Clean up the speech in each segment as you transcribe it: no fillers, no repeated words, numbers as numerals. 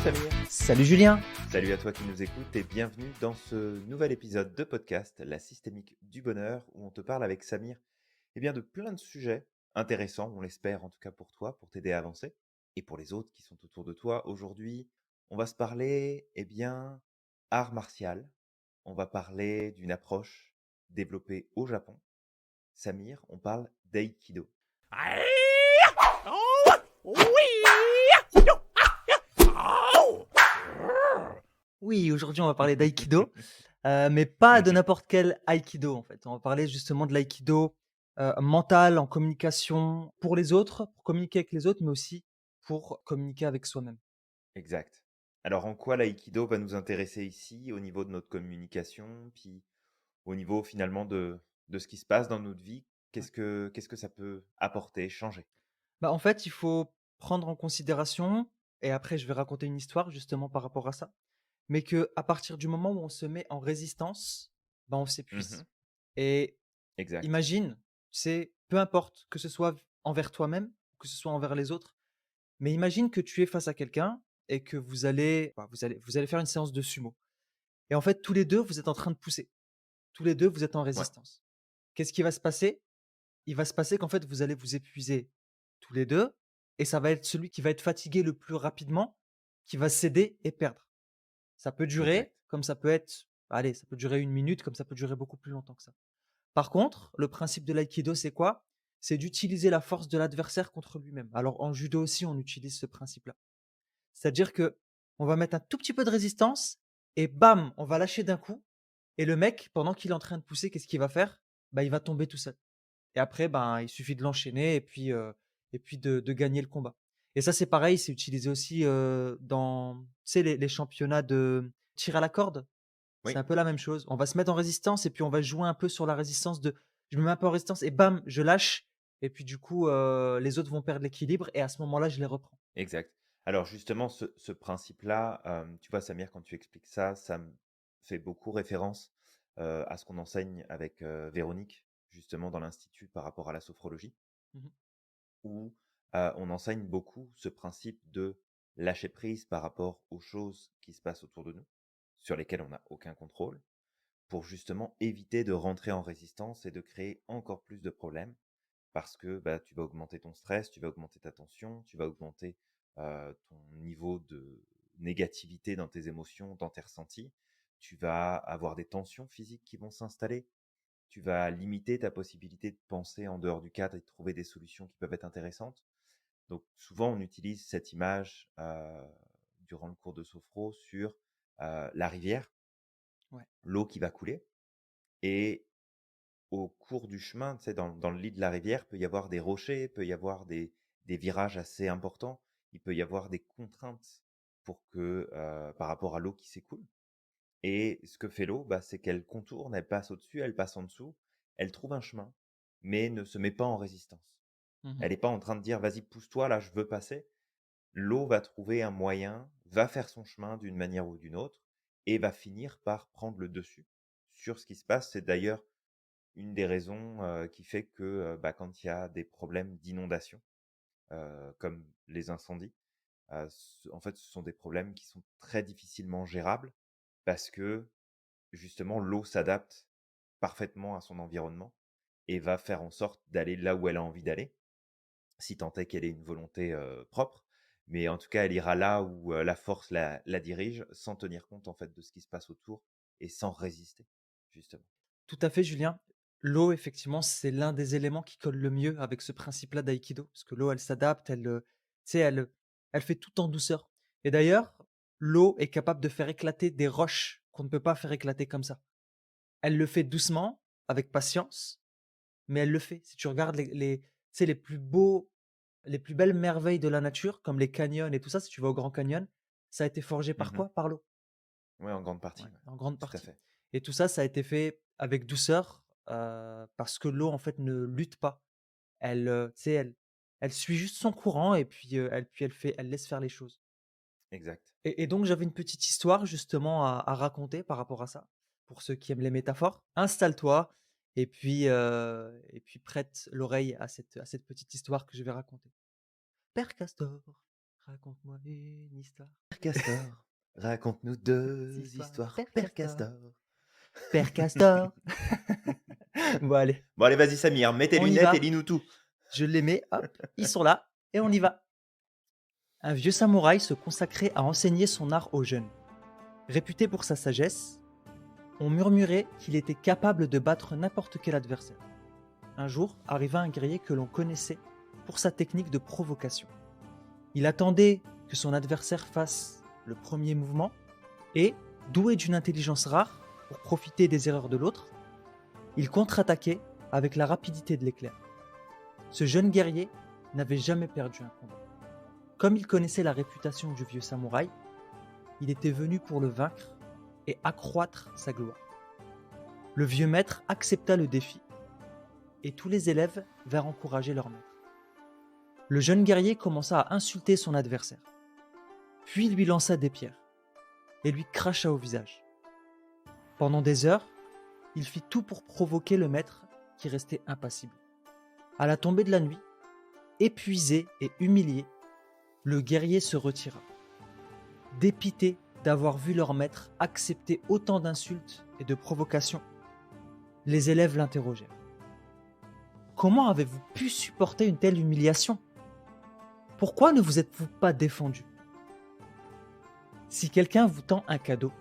Samir. Salut Julien. Salut à toi qui nous écoutes et bienvenue dans ce nouvel épisode de podcast La Systémique du Bonheur où on te parle avec Samir de plein de sujets intéressants, on l'espère en tout cas pour toi, pour t'aider à avancer et pour les autres qui sont autour de toi. Aujourd'hui, on va se parler art martial, on va parler d'une approche développée au Japon. Samir, on parle d'aïkido. Oui, aujourd'hui on va parler d'aïkido, mais pas de Mhm. n'importe quel aïkido en fait. On va parler justement de l'aïkido mental, en communication pour les autres, pour communiquer avec les autres, mais aussi pour communiquer avec soi-même. Exact. Alors en quoi l'aïkido va nous intéresser ici au niveau de notre communication, puis au niveau finalement de ce qui se passe dans notre vie, Ouais. qu'est-ce que ça peut apporter, changer? Bah, en fait, il faut prendre en considération, et après je vais raconter une histoire justement par rapport à ça, mais que à partir du moment où on se met en résistance, bah, on Mmh. s'épuise. Et Exact. imagine, c'est peu importe que ce soit envers toi-même, que ce soit envers les autres. Mais imagine que tu es face à quelqu'un et que vous allez faire une séance de sumo. Et en fait, tous les 2 vous êtes en train de pousser. Tous les 2 vous êtes en Ouais, résistance. Qu'est-ce qui va se passer? Il va se passer qu'en fait, vous allez vous épuiser tous les 2, et ça va être celui qui va être fatigué le plus rapidement qui va céder et perdre. Ça peut exact. durer, comme ça peut être allez, ça peut durer 1 minute, comme ça peut durer beaucoup plus longtemps que ça. Par contre, le principe de l'aïkido, c'est quoi? C'est d'utiliser la force de l'adversaire contre lui-même. Alors en judo aussi, on utilise ce principe-là. C'est-à-dire que on va mettre un tout petit peu de résistance et bam, on va lâcher d'un coup, et le mec, pendant qu'il est en train de pousser, qu'est-ce qu'il va faire? Bah, il va tomber tout seul, et après, ben, il suffit de l'enchaîner et puis de gagner le combat. Et ça, c'est pareil, c'est utilisé aussi, dans, tu sais, les championnats de tir à la corde. C'est Oui, un peu la même chose. On va se mettre en résistance et puis on va jouer un peu sur la résistance de je me mets un peu en résistance et bam, je lâche, et puis du coup, les autres vont perdre l'équilibre et à ce moment-là, je les reprends. exact. Alors justement ce principe-là, tu vois Samir, quand tu expliques ça, ça me fait beaucoup référence, à ce qu'on enseigne avec, Véronique, justement dans l'institut par rapport à la sophrologie. Mmh mh. Où, on enseigne beaucoup ce principe de lâcher prise par rapport aux choses qui se passent autour de nous, sur lesquelles on n'a aucun contrôle, pour justement éviter de rentrer en résistance et de créer encore plus de problèmes. Parce que, bah, tu vas augmenter ton stress, tu vas augmenter ta tension, tu vas augmenter, ton niveau de négativité dans tes émotions, dans tes ressentis. Tu vas avoir des tensions physiques qui vont s'installer. Tu vas limiter ta possibilité de penser en dehors du cadre et de trouver des solutions qui peuvent être intéressantes. Donc souvent, on utilise cette image durant le cours de sophro sur la rivière, Ouais. l'eau qui va couler. Et au cours du chemin, tu sais, dans le lit de la rivière, peut y avoir des rochers, peut y avoir des virages assez importants, il peut y avoir des contraintes pour que, par rapport à l'eau qui s'écoule. Et ce que fait l'eau, bah, c'est qu'elle contourne, elle passe au-dessus, elle passe en dessous, elle trouve un chemin, mais ne se met pas en résistance. Mmh Elle mh. n'est pas en train de dire: «Vas-y, pousse-toi, là, je veux passer». L'eau va trouver un moyen, va faire son chemin d'une manière ou d'une autre et va finir par prendre le dessus sur ce qui se passe. C'est d'ailleurs une des raisons, qui fait que, bah, quand il y a des problèmes d'inondation, comme les incendies, en fait, ce sont des problèmes qui sont très difficilement gérables parce que, justement, l'eau s'adapte parfaitement à son environnement et va faire en sorte d'aller là où elle a envie d'aller, si tant est qu'elle ait une volonté, propre. Mais en tout cas, elle ira là où, la force la dirige, sans tenir compte, en fait, de ce qui se passe autour et sans résister, justement. Tout à fait, Julien. L'eau, effectivement, c'est l'un des éléments qui colle le mieux avec ce principe-là d'aïkido, parce que l'eau, elle s'adapte, elle, tu sais, elle fait tout en douceur. Et d'ailleurs, l'eau est capable de faire éclater des roches qu'on ne peut pas faire éclater comme ça. Elle le fait doucement, avec patience, mais elle le fait. Si tu regardes tu sais, les plus belles merveilles de la nature, comme les canyons et tout ça, si tu vas au Grand Canyon, ça a été forgé par Mmh. quoi? Par l'eau. Ouais, en grande Ouais, partie, ouais. en grande Tout à partie. fait. Et tout ça, ça a été fait avec douceur, parce que l'eau, en fait, ne lutte pas. Elle, tu sais, elle suit juste son courant et puis, elle laisse faire les choses. Exact. Et donc j'avais une petite histoire justement à raconter par rapport à ça, pour ceux qui aiment les métaphores. Installe-toi et puis prête l'oreille à cette petite histoire que je vais raconter. Père Castor raconte-moi une histoire. Père Castor, raconte-nous Petite 2 histoire. histoires. Père Père Castor. Castor. Père Castor. Bon, allez, Bon allez, vas-y Samir, mets tes on y lunettes et va. lis-nous tout. Je les mets, hop, ils sont là, et on y va. Un vieux samouraï se consacrait à enseigner son art aux jeunes. Réputé pour sa sagesse, on murmurait qu'il était capable de battre n'importe quel adversaire. Un jour, arriva un guerrier que l'on connaissait pour sa technique de provocation. Il attendait que son adversaire fasse le premier mouvement et, doué d'une intelligence rare pour profiter des erreurs de l'autre, il contre-attaquait avec la rapidité de l'éclair. Ce jeune guerrier n'avait jamais perdu un combat. Comme il connaissait la réputation du vieux samouraï, il était venu pour le vaincre et accroître sa gloire. Le vieux maître accepta le défi et tous les élèves vinrent encourager leur maître. Le jeune guerrier commença à insulter son adversaire, puis lui lança des pierres et lui cracha au visage. Pendant des heures, il fit tout pour provoquer le maître qui restait impassible. À la tombée de la nuit, épuisé et humilié, le guerrier se retira. Dépité d'avoir vu leur maître accepter autant d'insultes et de provocations, les élèves l'interrogèrent. Comment avez-vous pu supporter une telle humiliation? Pourquoi ne vous êtes-vous pas défendu? Si quelqu'un vous tend un cadeau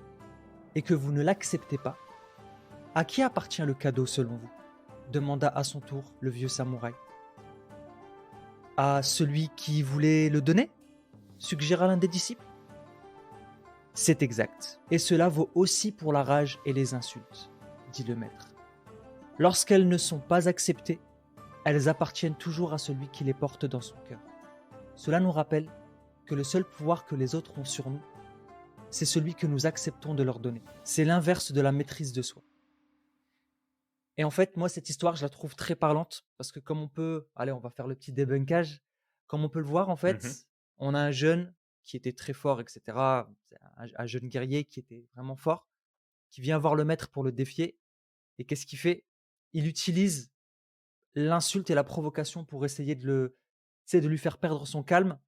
et que vous ne l'acceptez pas, à qui appartient le cadeau selon vous? Demanda à son tour le vieux samouraï. À celui qui voulait le donner? Suggéra l'un des disciples. C'est exact, et cela vaut aussi pour la rage et les insultes, dit le maître. Lorsqu'elles ne sont pas acceptées, elles appartiennent toujours à celui qui les porte dans son cœur. Cela nous rappelle que le seul pouvoir que les autres ont sur nous, c'est celui que nous acceptons de leur donner. C'est l'inverse de la maîtrise de soi. Et en fait, moi, cette histoire, je la trouve très parlante parce que comme on peut, allez, on va faire le petit débunkage, comme on peut le voir, en Mmh. fait, on a un jeune qui était très fort, etc. C'est un jeune guerrier qui était vraiment fort, qui vient voir le maître pour le défier. Et qu'est-ce qu'il fait? Il utilise l'insulte et la provocation pour essayer tu sais, de lui faire perdre son calme.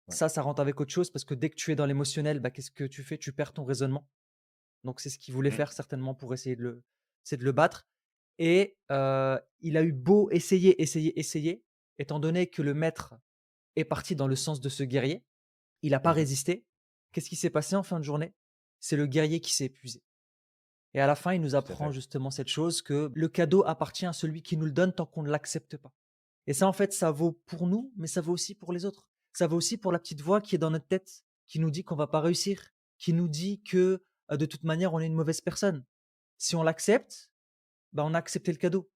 Ouais. Ça rentre avec autre chose parce que dès que tu es dans l'émotionnel, bah, qu'est-ce que tu fais? Tu perds ton raisonnement. Donc c'est ce qu'il voulait Mmh. faire certainement pour essayer de le battre. Et il a eu beau essayer, essayer, essayer, étant donné que le maître est parti dans le sens de ce guerrier, il n'a pas Mmh. résisté. Qu'est-ce qui s'est passé en fin de journée? C'est le guerrier qui s'est épuisé. Et à la fin, il nous Tout à apprend fait. justement cette chose que le cadeau appartient à celui qui nous le donne tant qu'on ne l'accepte pas. Et ça, en fait, ça vaut pour nous, mais ça vaut aussi pour les autres. Ça vaut aussi pour la petite voix qui est dans notre tête, qui nous dit qu'on va pas réussir, qui nous dit que de toute manière, on est une mauvaise personne. Si on l'accepte, bah, on a accepté le cadeau.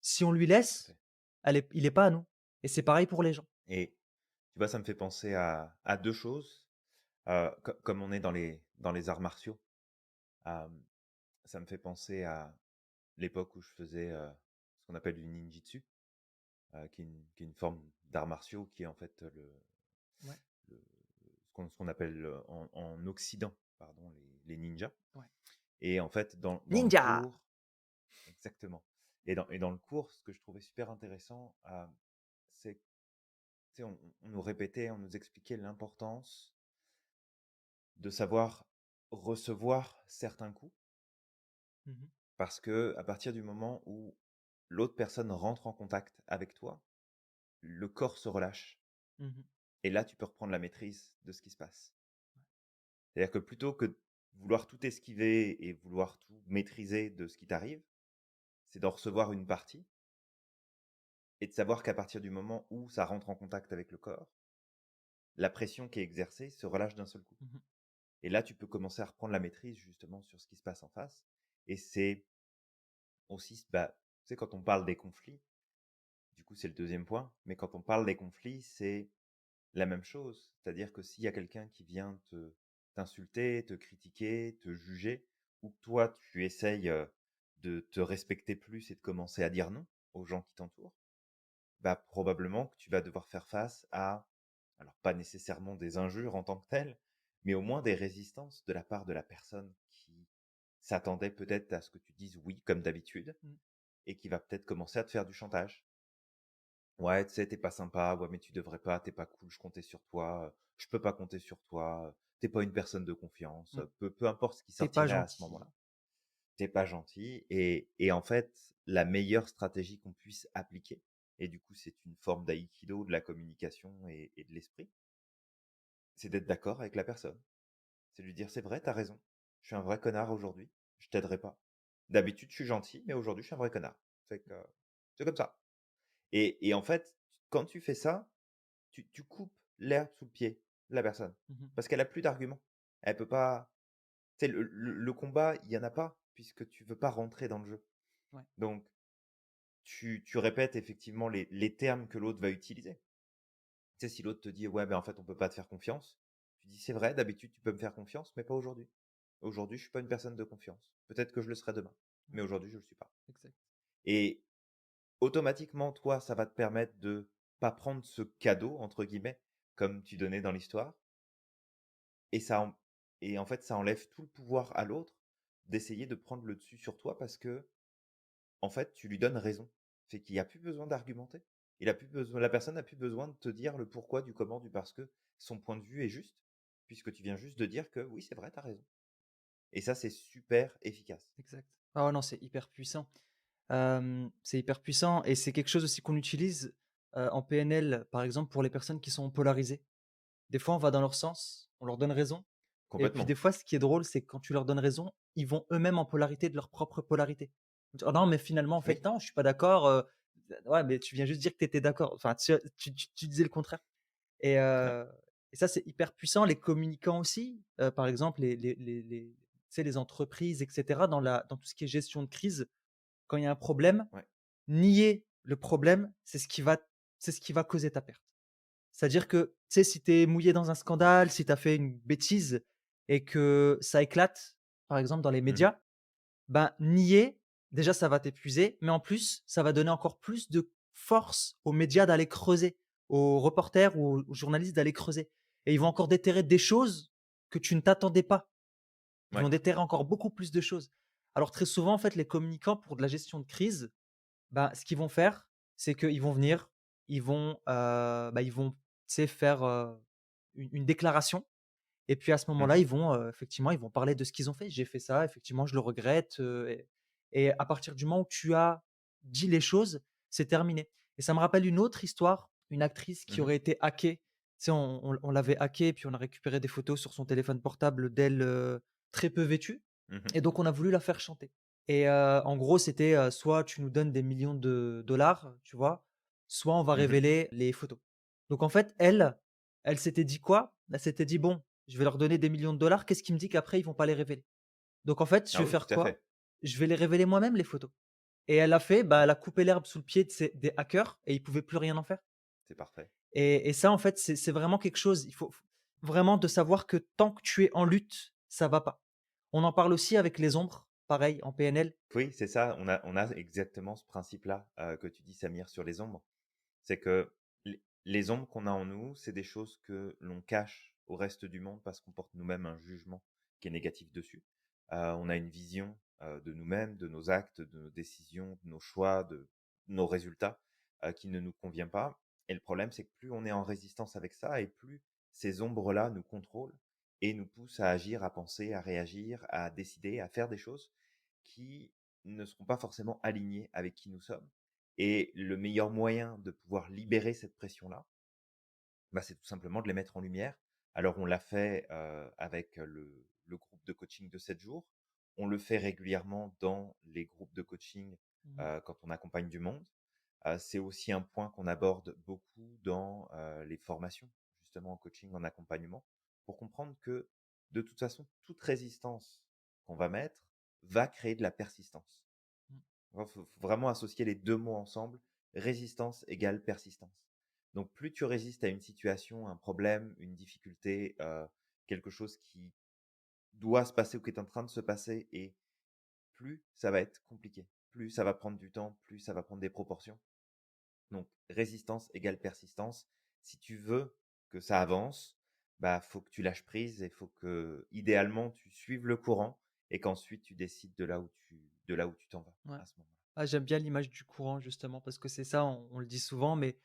Si on lui Tout à laisse, fait. il est pas à nous. Et c'est pareil pour les gens. Et tu vois, ça me fait penser à 2 choses. Comme on est dans les arts martiaux, hem, ça me fait penser à l'époque où je faisais, ce qu'on appelle du ninjitsu, qui est une forme d'arts martiaux qui est en fait Ouais, le ce qu'on appelle, en occident, pardon, les ninjas. ouais. Et en fait, dans le Ninja! cours exactement. Et dans le cours, ce que je trouvais super intéressant, c'est que, tu sais, on nous répétait, on nous expliquait l'importance de savoir recevoir certains coups, Mmh. parce que à partir du moment où l'autre personne rentre en contact avec toi, le corps se relâche Mmh. et là, tu peux reprendre la maîtrise de ce qui se passe. C'est-à-dire que plutôt que de vouloir tout esquiver et vouloir tout maîtriser de ce qui t'arrive, c'est d'en recevoir une partie et de savoir qu'à partir du moment où ça rentre en contact avec le corps, la pression qui est exercée se relâche d'un seul coup. Mmh. Et là, tu peux commencer à reprendre la maîtrise justement sur ce qui se passe en face. Et c'est aussi, bah, tu sais, quand on parle des conflits, du coup, c'est le deuxième point, mais quand on parle des conflits, c'est la même chose. C'est-à-dire que s'il y a quelqu'un qui vient t'insulter, te critiquer, te juger, ou que toi, tu essayes de te respecter plus et de commencer à dire non aux gens qui t'entourent, bah, probablement que tu vas devoir faire face à, alors pas nécessairement des injures en tant que telles, mais au moins des résistances de la part de la personne qui s'attendait peut-être à ce que tu dises oui comme d'habitude Mmh. et qui va peut-être commencer à te faire du chantage. Ouais, tu sais, tu pas sympa, ouais, mais tu devrais pas, t'es pas cool, je comptais sur toi, je peux pas compter sur toi, tu pas une personne de confiance, Mmh. peu importe ce qui Tu pas sortirait à ce gentil. moment-là. T'es pas gentil et en fait, la meilleure stratégie qu'on puisse appliquer et du coup, c'est une forme d'aïkido, de la communication et de l'esprit, c'est d'être d'accord avec la personne. C'est lui dire: «C'est vrai, t'as raison, je suis un vrai connard aujourd'hui, je t'aiderai pas. D'habitude, je suis gentil, mais aujourd'hui, je suis un vrai connard. C'est que c'est comme ça». Et en fait, quand tu fais ça, tu coupes l'herbe sous le pied de la personne. Mmh. Parce qu'elle a plus d'arguments. Elle peut pas tu sais, le combat, il y en a pas, puisque tu veux pas rentrer dans le jeu. Ouais. Donc tu répètes effectivement les termes que l'autre va utiliser. Tu sais, si l'autre te dit: «Ouais, ben, en fait, on peut pas te faire confiance», tu dis: «C'est vrai, d'habitude, tu peux me faire confiance, mais pas aujourd'hui. Aujourd'hui, je suis pas une personne de confiance. Peut-être que je le serai demain, Ouais, mais aujourd'hui, je le suis pas». exact. Et automatiquement, toi, ça va te permettre de pas prendre ce «cadeau» entre guillemets, comme tu donnais dans l'histoire et ça en et en fait, ça enlève tout le pouvoir à l'autre d'essayer de prendre le dessus sur toi parce que en fait, tu lui donnes raison. C'est qu'il y a plus besoin d'argumenter. Il a plus besoin La personne n'a plus besoin de te dire le pourquoi du comment du parce que. Son point de vue est juste, puisque tu viens juste de dire que: «Oui, c'est vrai, tu as raison» et ça, c'est super efficace. Exact. Ah ouais, non, c'est hyper puissant. C'est hyper puissant et c'est quelque chose aussi qu'on utilise, en PNL, par exemple, pour les personnes qui sont polarisées. Des fois, on va dans leur sens, on leur donne raison et puis des Complètement. fois, ce qui est drôle, c'est que quand tu leur donnes raison, ils vont eux-mêmes en polarité de leur propre polarité. Ils vont dire: «Oh non, mais finalement, en fait, Oui, non, je suis pas d'accord, ouais, mais tu viens juste dire que tu étais d'accord». Enfin, tu disais le contraire et ouais. heu et ça, c'est hyper puissant. Les communicants aussi, par exemple, les tu sais, les entreprises et cetera, dans tout ce qui est gestion de crise, quand il y a un problème, Ouais. nier le problème, c'est ce qui va causer ta perte. C'est-à-dire que, tu sais, si tu es mouillé dans un scandale, si tu as fait une bêtise et que ça éclate, par exemple dans les Mmh. médias, ben, nier, déjà ça va t'épuiser, mais en plus, ça va donner encore plus de force aux médias d'aller creuser, aux reporters ou aux journalistes d'aller creuser et ils vont encore déterrer des choses que tu ne t'attendais pas. Ils Ouais. vont déterrer encore beaucoup plus de choses. Alors très souvent, en fait, les communicants pour de la gestion de crise, bah, ce qu'ils vont faire, c'est qu'ils vont venir, ils vont, tu sais, faire, une déclaration et puis à ce moment-là, Mmh. ils vont, effectivement, ils vont parler de ce qu'ils ont fait. «J'ai fait ça, effectivement, je le regrette», et à partir du moment où tu as dit les choses, c'est terminé et ça me rappelle une autre histoire, une actrice qui Mmh. aurait été hackée. Tu sais, on l'avait hackée, puis on a récupéré des photos sur son téléphone portable d'elle, très peu vêtue Mmh. et donc on a voulu la faire chanter et en gros, c'était, soit tu nous donnes des millions de dollars, tu vois? Soit on va Mmh. révéler les photos. Donc en fait, elle s'était dit quoi? Elle s'était dit: «Bon, je vais leur donner des millions de dollars, qu'est-ce qui me dit qu'après ils vont pas les révéler?» Donc en fait, je Ah vais oui, tout faire à quoi? fait. Je vais les révéler moi-même les photos et elle a fait, bah, Mmh. elle a coupé l'herbe sous le pied de ces des hackers et ils pouvaient plus rien en faire C'est parfait. et ça, en fait, c'est vraiment quelque chose, il faut vraiment de savoir que tant que tu es en lutte, ça va pas. On en parle aussi avec les ombres, pareil en PNL. Oui, c'est ça, on a exactement ce principe-là, que tu dis Samir sur les ombres. C'est que les ombres qu'on a en nous, c'est des choses que l'on cache au reste du monde parce qu'on porte nous-mêmes un jugement qui est négatif dessus. On a une vision, de nous-mêmes, de nos actes, de nos décisions, de nos choix, de nos résultats, qui ne nous convient pas et le problème, c'est que plus on est en résistance avec ça et plus ces ombres-là nous contrôlent et nous poussent à agir, à penser, à réagir, à décider, à faire des choses qui ne seront pas forcément alignées avec qui nous sommes et le meilleur moyen de pouvoir libérer cette pression-là, bah, c'est tout simplement de les mettre en lumière. Alors on l'a fait, avec, le groupe de coaching de 7 jours. On le fait régulièrement dans les groupes de coaching, Mmh. quand on accompagne du monde. C'est aussi un point qu'on aborde beaucoup dans, les formations, justement en coaching, en accompagnement, pour comprendre que, de toute façon, toute résistance qu'on va mettre va créer de la persistance. Mmh. Il faut vraiment associer les 2 mots ensemble. Résistance égale persistance. Donc plus tu résistes à une situation, un problème, une difficulté, quelque chose qui doit se passer ou qui est en train de se passer et plus ça va être compliqué, plus ça va prendre du temps, plus ça va prendre des proportions. Donc résistance égale persistance. Si tu veux que ça avance, bah, faut que tu lâches prise et faut que, idéalement, tu suives le courant et qu'ensuite tu décides de là où tu t'en vas Ouais. à ce moment-là. Ah, j'aime bien l'image du courant justement parce que c'est ça, on le dit souvent, mais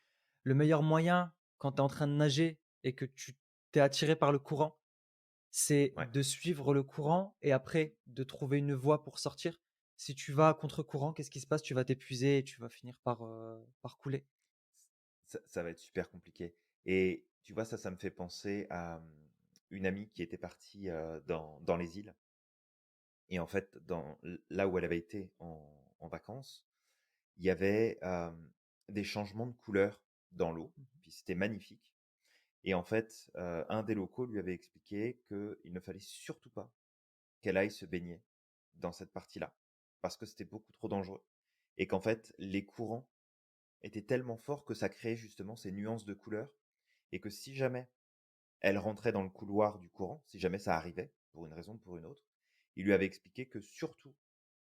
le meilleur moyen quand tu es en train de nager et que tu t'es attiré par le courant, c'est Ouais, de suivre le courant et après de trouver une voie pour sortir. Si tu vas à contre-courant, qu'est-ce qui se passe? Tu vas t'épuiser et tu vas finir par couler. ça va être super compliqué. Et tu vois, ça me fait penser à une amie qui était partie dans les îles. Et en fait, là où elle avait été en vacances, il y avait des changements de couleur dans l'eau, Mmh. puis c'était magnifique. Et en fait, un des locaux lui avait expliqué qu'il ne fallait surtout pas qu'elle aille se baigner dans cette partie-là, parce que c'était beaucoup trop dangereux. Et qu'en fait, les courants étaient tellement forts que ça créait justement ces nuances de couleurs, et que si jamais elle rentrait dans le couloir du courant, si jamais ça arrivait, pour une raison ou pour une autre, il lui avait expliqué que surtout,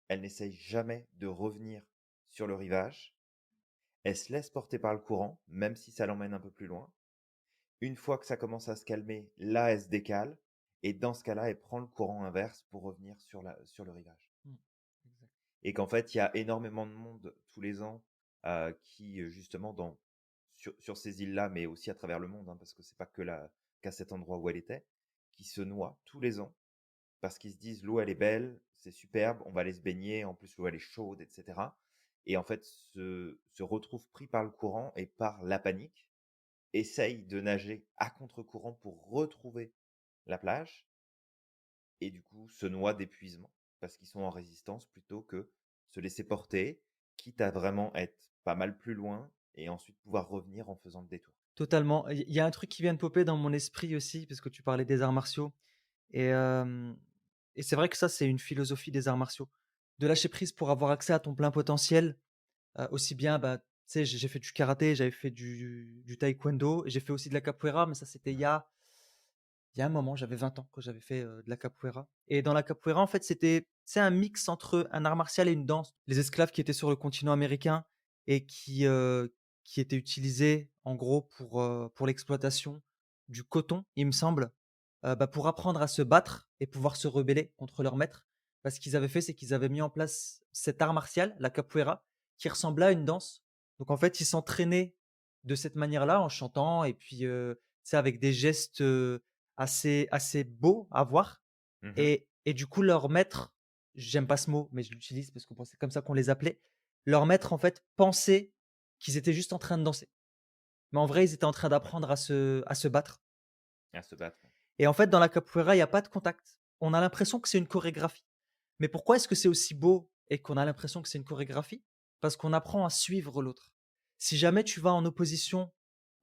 elle n'essaye jamais de revenir sur le rivage, elle se laisse porter par le courant, même si ça l'emmène un peu plus loin. Une fois que ça commence à se calmer, là, elle se décale, et dans ce cas-là, elle prend le courant inverse pour revenir sur le rivage. Mmh. Exact. Et qu'en fait, il y a énormément de monde tous les ans qui, justement, sur ces îles-là, mais aussi à travers le monde, hein, parce que c'est pas qu'à cet endroit où elle était, qui se noient tous les ans parce qu'ils se disent l'eau elle est belle, c'est superbe, on va aller se baigner, en plus l'eau elle est chaude, etc. Et en fait, se retrouvent pris par le courant et par la panique, essayent de nager à contre-courant pour retrouver la plage, et du coup se noient d'épuisement, parce qu'ils sont en résistance plutôt que se laisser porter, quitte à vraiment être pas mal plus loin, et ensuite pouvoir revenir en faisant le détour. Totalement. Il y a un truc qui vient de popper dans mon esprit aussi, parce que tu parlais des arts martiaux et hem et c'est vrai que ça, c'est une philosophie des arts martiaux. De lâcher prise pour avoir accès à ton plein potentiel, aussi bien, bah, tu sais, j'ai fait du karaté, j'avais fait du taekwondo et j'ai fait aussi de la capoeira, mais ça, c'était Ouais. il y a un moment, j'avais 20 ans quand j'avais fait, de la capoeira et dans la capoeira, en fait, c'était c'est un mix entre un art martial et une danse. Les esclaves qui étaient sur le continent américain et qui étaient utilisés, en gros, pour l'exploitation du coton, il me semble, bah, pour apprendre à se battre et pouvoir se rebeller contre leur maître. Bah, ce qu'ils avaient fait, c'est qu'ils avaient mis en place cet art martial, la capoeira, qui ressemblait à une danse. Donc en fait, ils s'entraînaient de cette manière-là en chantant et puis, tu sais, avec des gestes, assez beau à voir Mhm. et du coup leur maître, j'aime pas ce mot, mais je l'utilise parce que bon, c'est comme ça qu'on les appelait. Leur maître en fait pensait qu'ils étaient juste en train de danser. Mais en vrai, ils étaient en train d'apprendre à se battre À se battre. et en fait dans la capoeira, il y a pas de contact. On a l'impression que c'est une chorégraphie. Mais pourquoi est-ce que c'est aussi beau et qu'on a l'impression que c'est une chorégraphie? Parce qu'on apprend à suivre l'autre. Si jamais tu vas en opposition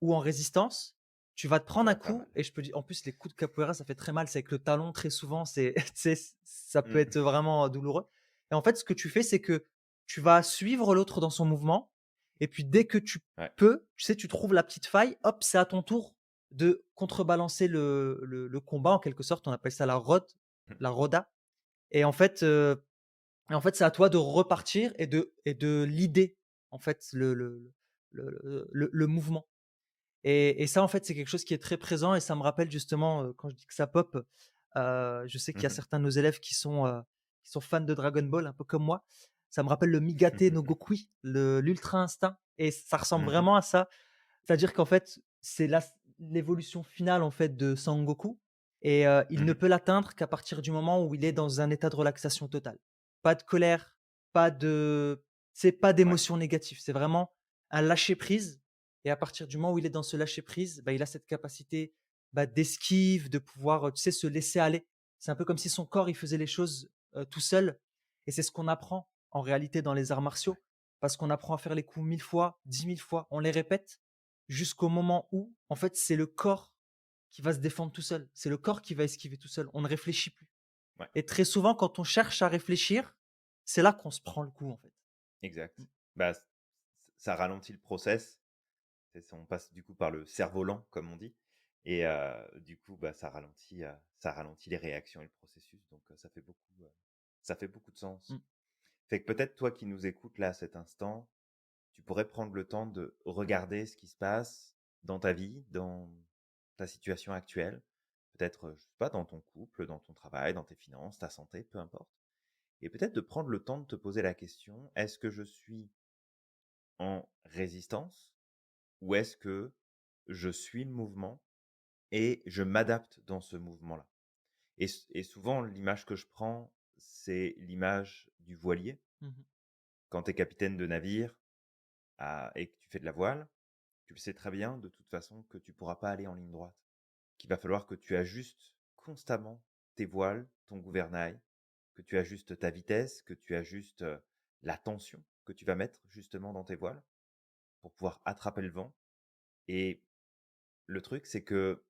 ou en résistance, tu vas te Ça prendre un va te faire coup mal. et je peux dire en plus les coups de capoeira, ça fait très mal, c'est avec le talon très souvent, c'est tu sais, ça peut Mm. être vraiment douloureux et en fait, ce que tu fais, c'est que tu vas suivre l'autre dans son mouvement et puis dès que tu Ouais. peux, tu sais, tu trouves la petite faille, hop, c'est à ton tour de contrebalancer le combat en quelque sorte, on appelle ça la roda et en fait, c'est à toi de repartir et de leader, en fait, le mouvement et ça, en fait, c'est quelque chose qui est très présent et ça me rappelle justement, quand je dis que ça pop, je sais qu'il y a Mhm. certains de nos élèves qui sont fans de Dragon Ball, un peu comme moi. Ça me rappelle le Migate no Gokui, l'Ultra Instinct et ça ressemble Mhm. vraiment à ça. C'est-à-dire qu'en fait, c'est l'évolution finale, en fait, de Sangoku et il ne Mhm. peut l'atteindre qu'à partir du moment où il est dans un état de relaxation totale. Pas de colère, pas de c'est pas Ouais. d'émotions négatives, c'est vraiment un lâcher prise et à partir du moment où il est dans ce lâcher prise, bah, il a cette capacité, bah, d'esquive, de pouvoir, tu sais, se laisser aller. C'est un peu comme si son corps, il faisait les choses, tout seul et c'est ce qu'on apprend en réalité dans les arts Ouais. martiaux parce qu'on apprend à faire les coups 1000 fois, 10 000 fois, on les répète jusqu'au moment où, en fait, c'est le corps qui va se défendre tout seul. C'est le corps qui va esquiver tout seul. On ne réfléchit plus. Ouais. Et très souvent, quand on cherche à réfléchir, c'est là qu'on se prend le coup, en fait. Exact. Bah, ça ralentit le process. On passe du coup par le cerf-volant, comme on dit. Et du coup, bah, ça ralentit les réactions et le processus. Donc, ça fait beaucoup de sens. Mm. Fait que peut-être toi qui nous écoutes là à cet instant, tu pourrais prendre le temps de regarder ce qui se passe dans ta vie, dans ta situation actuelle. Peut-être, je sais pas, dans ton couple, dans ton travail, dans tes finances, ta santé, peu importe. et peut-être de prendre le temps de te poser la question, est-ce que je suis en résistance ou est-ce que je suis le mouvement et je m'adapte dans ce mouvement-là? Et souvent, l'image que je prends, c'est l'image du voilier. Mmh. Quand tu es capitaine de navire et que tu fais de la voile, tu le sais très bien de toute façon que tu ne pourras pas aller en ligne droite, qu'il va falloir que tu ajustes constamment tes voiles, ton gouvernail, que tu ajustes ta vitesse, que tu ajustes la tension que tu vas mettre justement dans tes voiles pour pouvoir attraper le vent. Et le truc, c'est que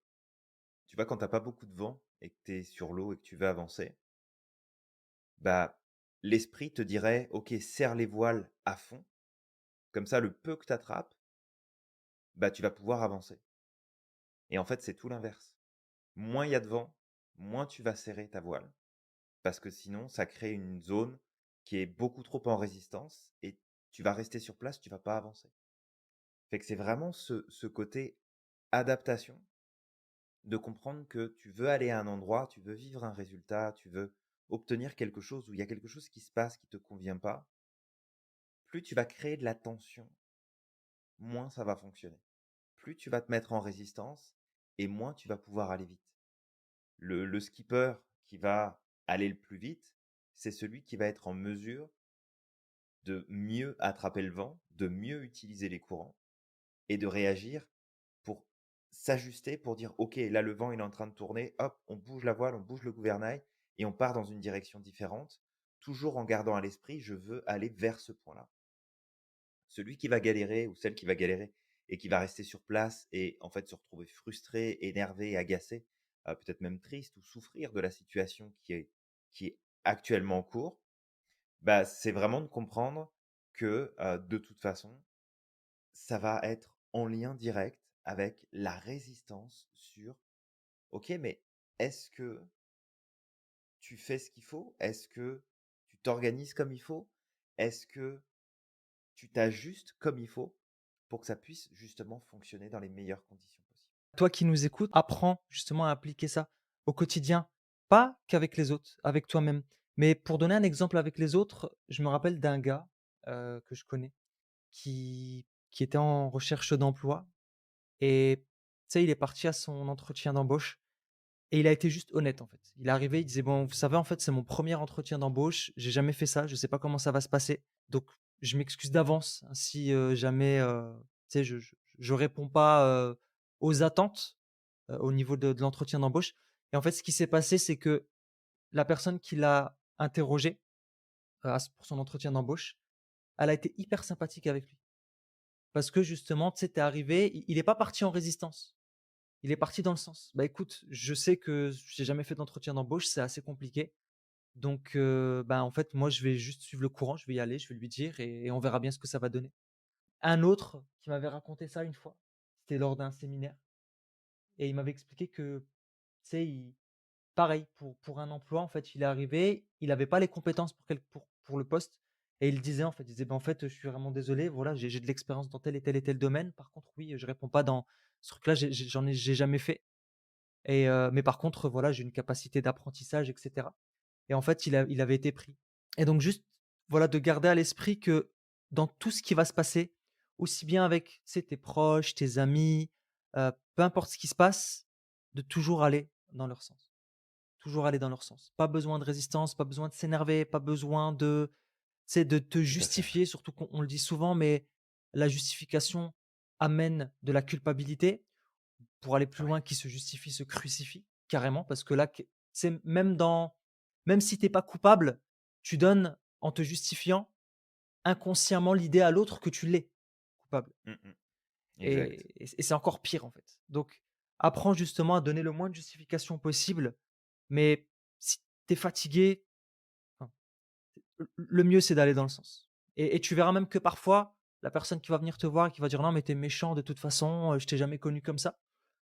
tu vois, quand tu n'as pas beaucoup de vent et que tu es sur l'eau et que tu veux avancer, bah, l'esprit te dirait, OK, serre les voiles à fond, comme ça, le peu que tu attrapes, bah, tu vas pouvoir avancer. Et en fait, c'est tout l'inverse. Moins il y a de vent, moins tu vas serrer ta voile, parce que sinon, ça crée une zone qui est beaucoup trop en résistance et tu vas rester sur place, tu vas pas avancer. Fait que c'est vraiment ce côté adaptation, de comprendre que tu veux aller à un endroit, tu veux vivre un résultat, tu veux obtenir quelque chose où il y a quelque chose qui se passe qui te convient pas. Plus tu vas créer de la tension, moins ça va fonctionner. Plus tu vas te mettre en résistance et moins tu vas pouvoir aller vite. Le skipper qui va aller le plus vite, c'est celui qui va être en mesure de mieux attraper le vent, de mieux utiliser les courants et de réagir pour s'ajuster, pour dire OK, là le vent il est en train de tourner, hop, on bouge la voile, on bouge le gouvernail et on part dans une direction différente, toujours en gardant à l'esprit, je veux aller vers ce point-là. Celui qui va galérer ou celle qui va galérer et qui va rester sur place et en fait se retrouver frustré, énervé, agacé, peut-être même triste ou souffrir de la situation qui est actuellement en cours, bah, c'est vraiment de comprendre que de toute façon, ça va être en lien direct avec la résistance sur OK, mais est-ce que tu fais ce qu'il faut? Est-ce que tu t'organises comme il faut? Est-ce que tu t'ajustes comme il faut pour que ça puisse justement fonctionner dans les meilleures conditions possibles. Toi qui nous écoutes, apprends justement à appliquer ça au quotidien, pas qu'avec les autres, avec toi-même. Mais pour donner un exemple avec les autres, je me rappelle d'un gars, que je connais qui était en recherche d'emploi et tu sais, il est parti à son entretien d'embauche et il a été juste honnête, en fait. Il est arrivé, il disait: «Bon, vous savez, en fait, c'est mon premier entretien d'embauche, j'ai jamais fait ça, je sais pas comment ça va se passer, donc je m'excuse d'avance, hein, si, jamais, tu sais, je réponds pas, aux attentes, au niveau de l'entretien d'embauche». Et en fait, ce qui s'est passé, c'est que la personne qui l'a interrogé, pour son entretien d'embauche, elle a été hyper sympathique avec lui. Parce que justement, tu sais, tu arrivé, il est pas parti en résistance. Il est parti dans le sens: «Bah, écoute, je sais que j'ai jamais fait d'entretien d'embauche, c'est assez compliqué. Donc, bah, en fait, moi, je vais juste suivre le courant, je vais y aller, je vais lui dire et on verra bien ce que ça va donner». Un autre qui m'avait raconté ça une fois, c'était lors d'un séminaire et il m'avait expliqué que, tu sais, pareil pour un emploi, en fait, il est arrivé, il avait pas les compétences pour le poste et il disait, en fait, il disait: «Bah, en fait, je suis vraiment désolé, voilà, j'ai de l'expérience dans tel et tel domaine. Par contre, oui, je réponds pas dans ce truc-là, j'ai jamais fait et mais par contre, voilà, j'ai une capacité d'apprentissage et cetera». Et en fait, il avait été pris. Et donc juste, voilà, de garder à l'esprit que dans tout ce qui va se passer, aussi bien avec, tu sais, tes proches, tes amis, peu importe ce qui se passe, de toujours aller dans leur sens. Toujours aller dans leur sens. Pas besoin de résistance, pas besoin de s'énerver, pas besoin de, tu sais, de te Tout à fait. justifier, surtout qu'on on le dit souvent, mais la justification amène de la culpabilité. Pour aller plus Ouais, loin, qui se justifie, se crucifie carrément parce que là, c'est même si tu es pas coupable, tu donnes en te justifiant inconsciemment l'idée à l'autre que tu l'es coupable mmh mh, exact. et c'est encore pire, en fait. Donc apprends justement à donner le moins de justification possible, mais si tu es fatigué, enfin, le mieux c'est d'aller dans le sens et tu verras même que parfois, la personne qui va venir te voir et qui va dire: «Non mais tu es méchant de toute façon, je t'ai jamais connu comme ça».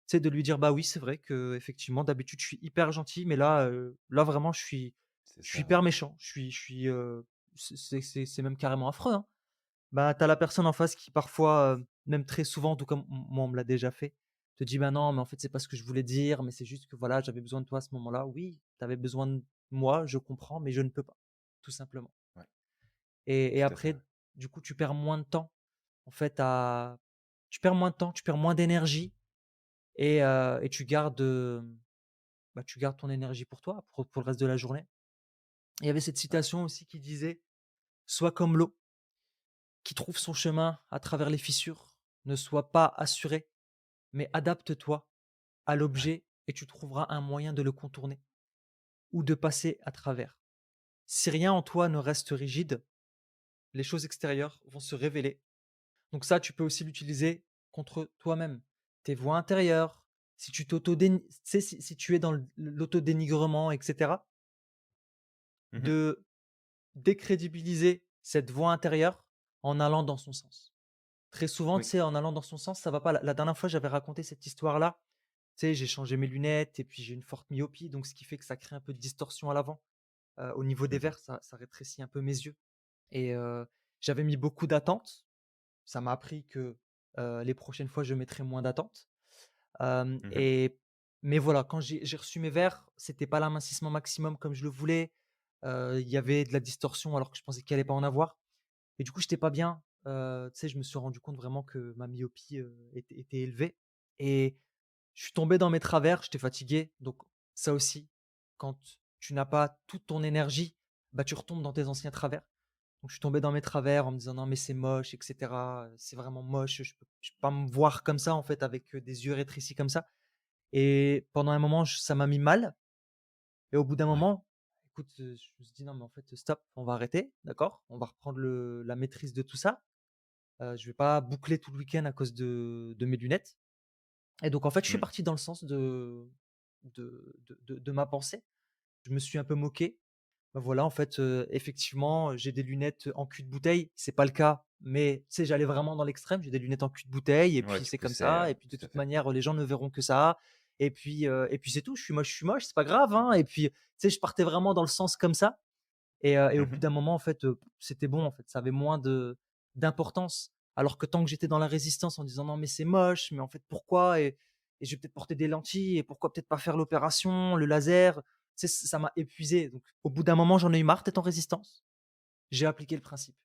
C'est de lui dire: «Bah, oui, c'est vrai que effectivement d'habitude, je suis hyper gentil, mais là, là, vraiment, C'est je suis ça, hyper ouais. méchant. C'est même carrément affreux, hein». Bah, tu as la personne en face qui parfois, même très souvent, en tout cas, moi, on me l'a déjà fait, te dit: «Bah, non, mais en fait, c'est pas ce que je voulais dire, mais c'est juste que voilà, j'avais besoin de toi à ce moment-là». Oui, tu avais besoin de moi, je comprends, mais je ne peux pas. tout simplement. Ouais, Et tout à fait, après, ouais. du coup, tu perds moins de temps, en fait, à tu perds moins de temps, tu perds moins d'énergie et tu gardes ton énergie pour toi, pour le reste de la journée. Il y avait cette Ouais. citation aussi qui disait: «Sois comme l'eau qui trouve son chemin à travers les fissures, ne sois pas assuré, mais adapte-toi à Ouais. l'objet et tu trouveras un moyen de le contourner ou de passer à travers. Si rien en toi ne reste rigide, les choses extérieures vont se révéler.» Donc ça, tu peux aussi l'utiliser contre toi-même. Tes voix intérieures, si tu tu sais, si tu es dans l'autodénigrement et cetera, Mmh. de décrédibiliser cette voix intérieure en allant dans son sens. Très souvent, tu Oui. sais, en allant dans son sens, ça va pas. La dernière fois, j'avais raconté cette histoire-là. Tu sais, j'ai changé mes lunettes et puis j'ai une forte myopie, donc ce qui fait que ça crée un peu de distorsion à l'avant. Au niveau des Mmh. verres, ça rétrécit un peu mes yeux et j'avais mis beaucoup d'attentes. Ça m'a appris que, les prochaines fois, je mettrai moins d'attentes. Hem Mmh. et mais voilà, quand j'ai reçu mes verres, c'était pas l'amincissement maximum comme je le voulais. Il y avait de la distorsion alors que je pensais qu'il allait pas en avoir et du coup, j'étais pas bien. Tu sais, je me suis rendu compte vraiment que ma myopie, était élevée et je suis tombé dans mes travers, j'étais fatigué, donc ça aussi, quand tu n'as pas toute ton énergie, bah, tu retombes dans tes anciens travers. Donc je suis tombé dans mes travers en me disant: «Non mais c'est moche et cetera, c'est vraiment moche, je peux pas me voir comme ça en fait avec, des yeux rétrécis comme ça» et pendant un moment ça m'a mis mal et au bout d'un Ouais. moment, écoute, je me suis dit: «Non mais en fait, stop, on va arrêter, d'accord? On va reprendre la maîtrise de tout ça. Je vais pas boucler tout le week-end à cause de mes lunettes» et donc en fait, je suis Mmh. parti dans le sens de ma pensée. Je me suis un peu moqué. Bah, voilà, en fait, effectivement, j'ai des lunettes en cul de bouteille. C'est pas le cas, mais tu sais, j'allais vraiment dans l'extrême. J'ai des lunettes en cul de bouteille et Ouais, puis tu c'est comme poussais, ça et puis de tout à toute fait. manière, les gens ne verront que ça et puis c'est tout. Je suis moche, c'est pas grave, hein et puis, tu sais, je partais vraiment dans le sens comme ça et au bout Mmh. d'un moment, en fait, c'était bon, en fait. Ça avait moins de d'importance. Alors que tant que j'étais dans la résistance en disant: «Non, mais c'est moche, mais en fait, pourquoi? Et je vais peut-être porter des lentilles et pourquoi peut-être pas faire l'opération, le laser?» Tu sais, ça m'a épuisé. Donc au bout d'un moment, j'en ai eu marre d'être en résistance. J'ai appliqué le principe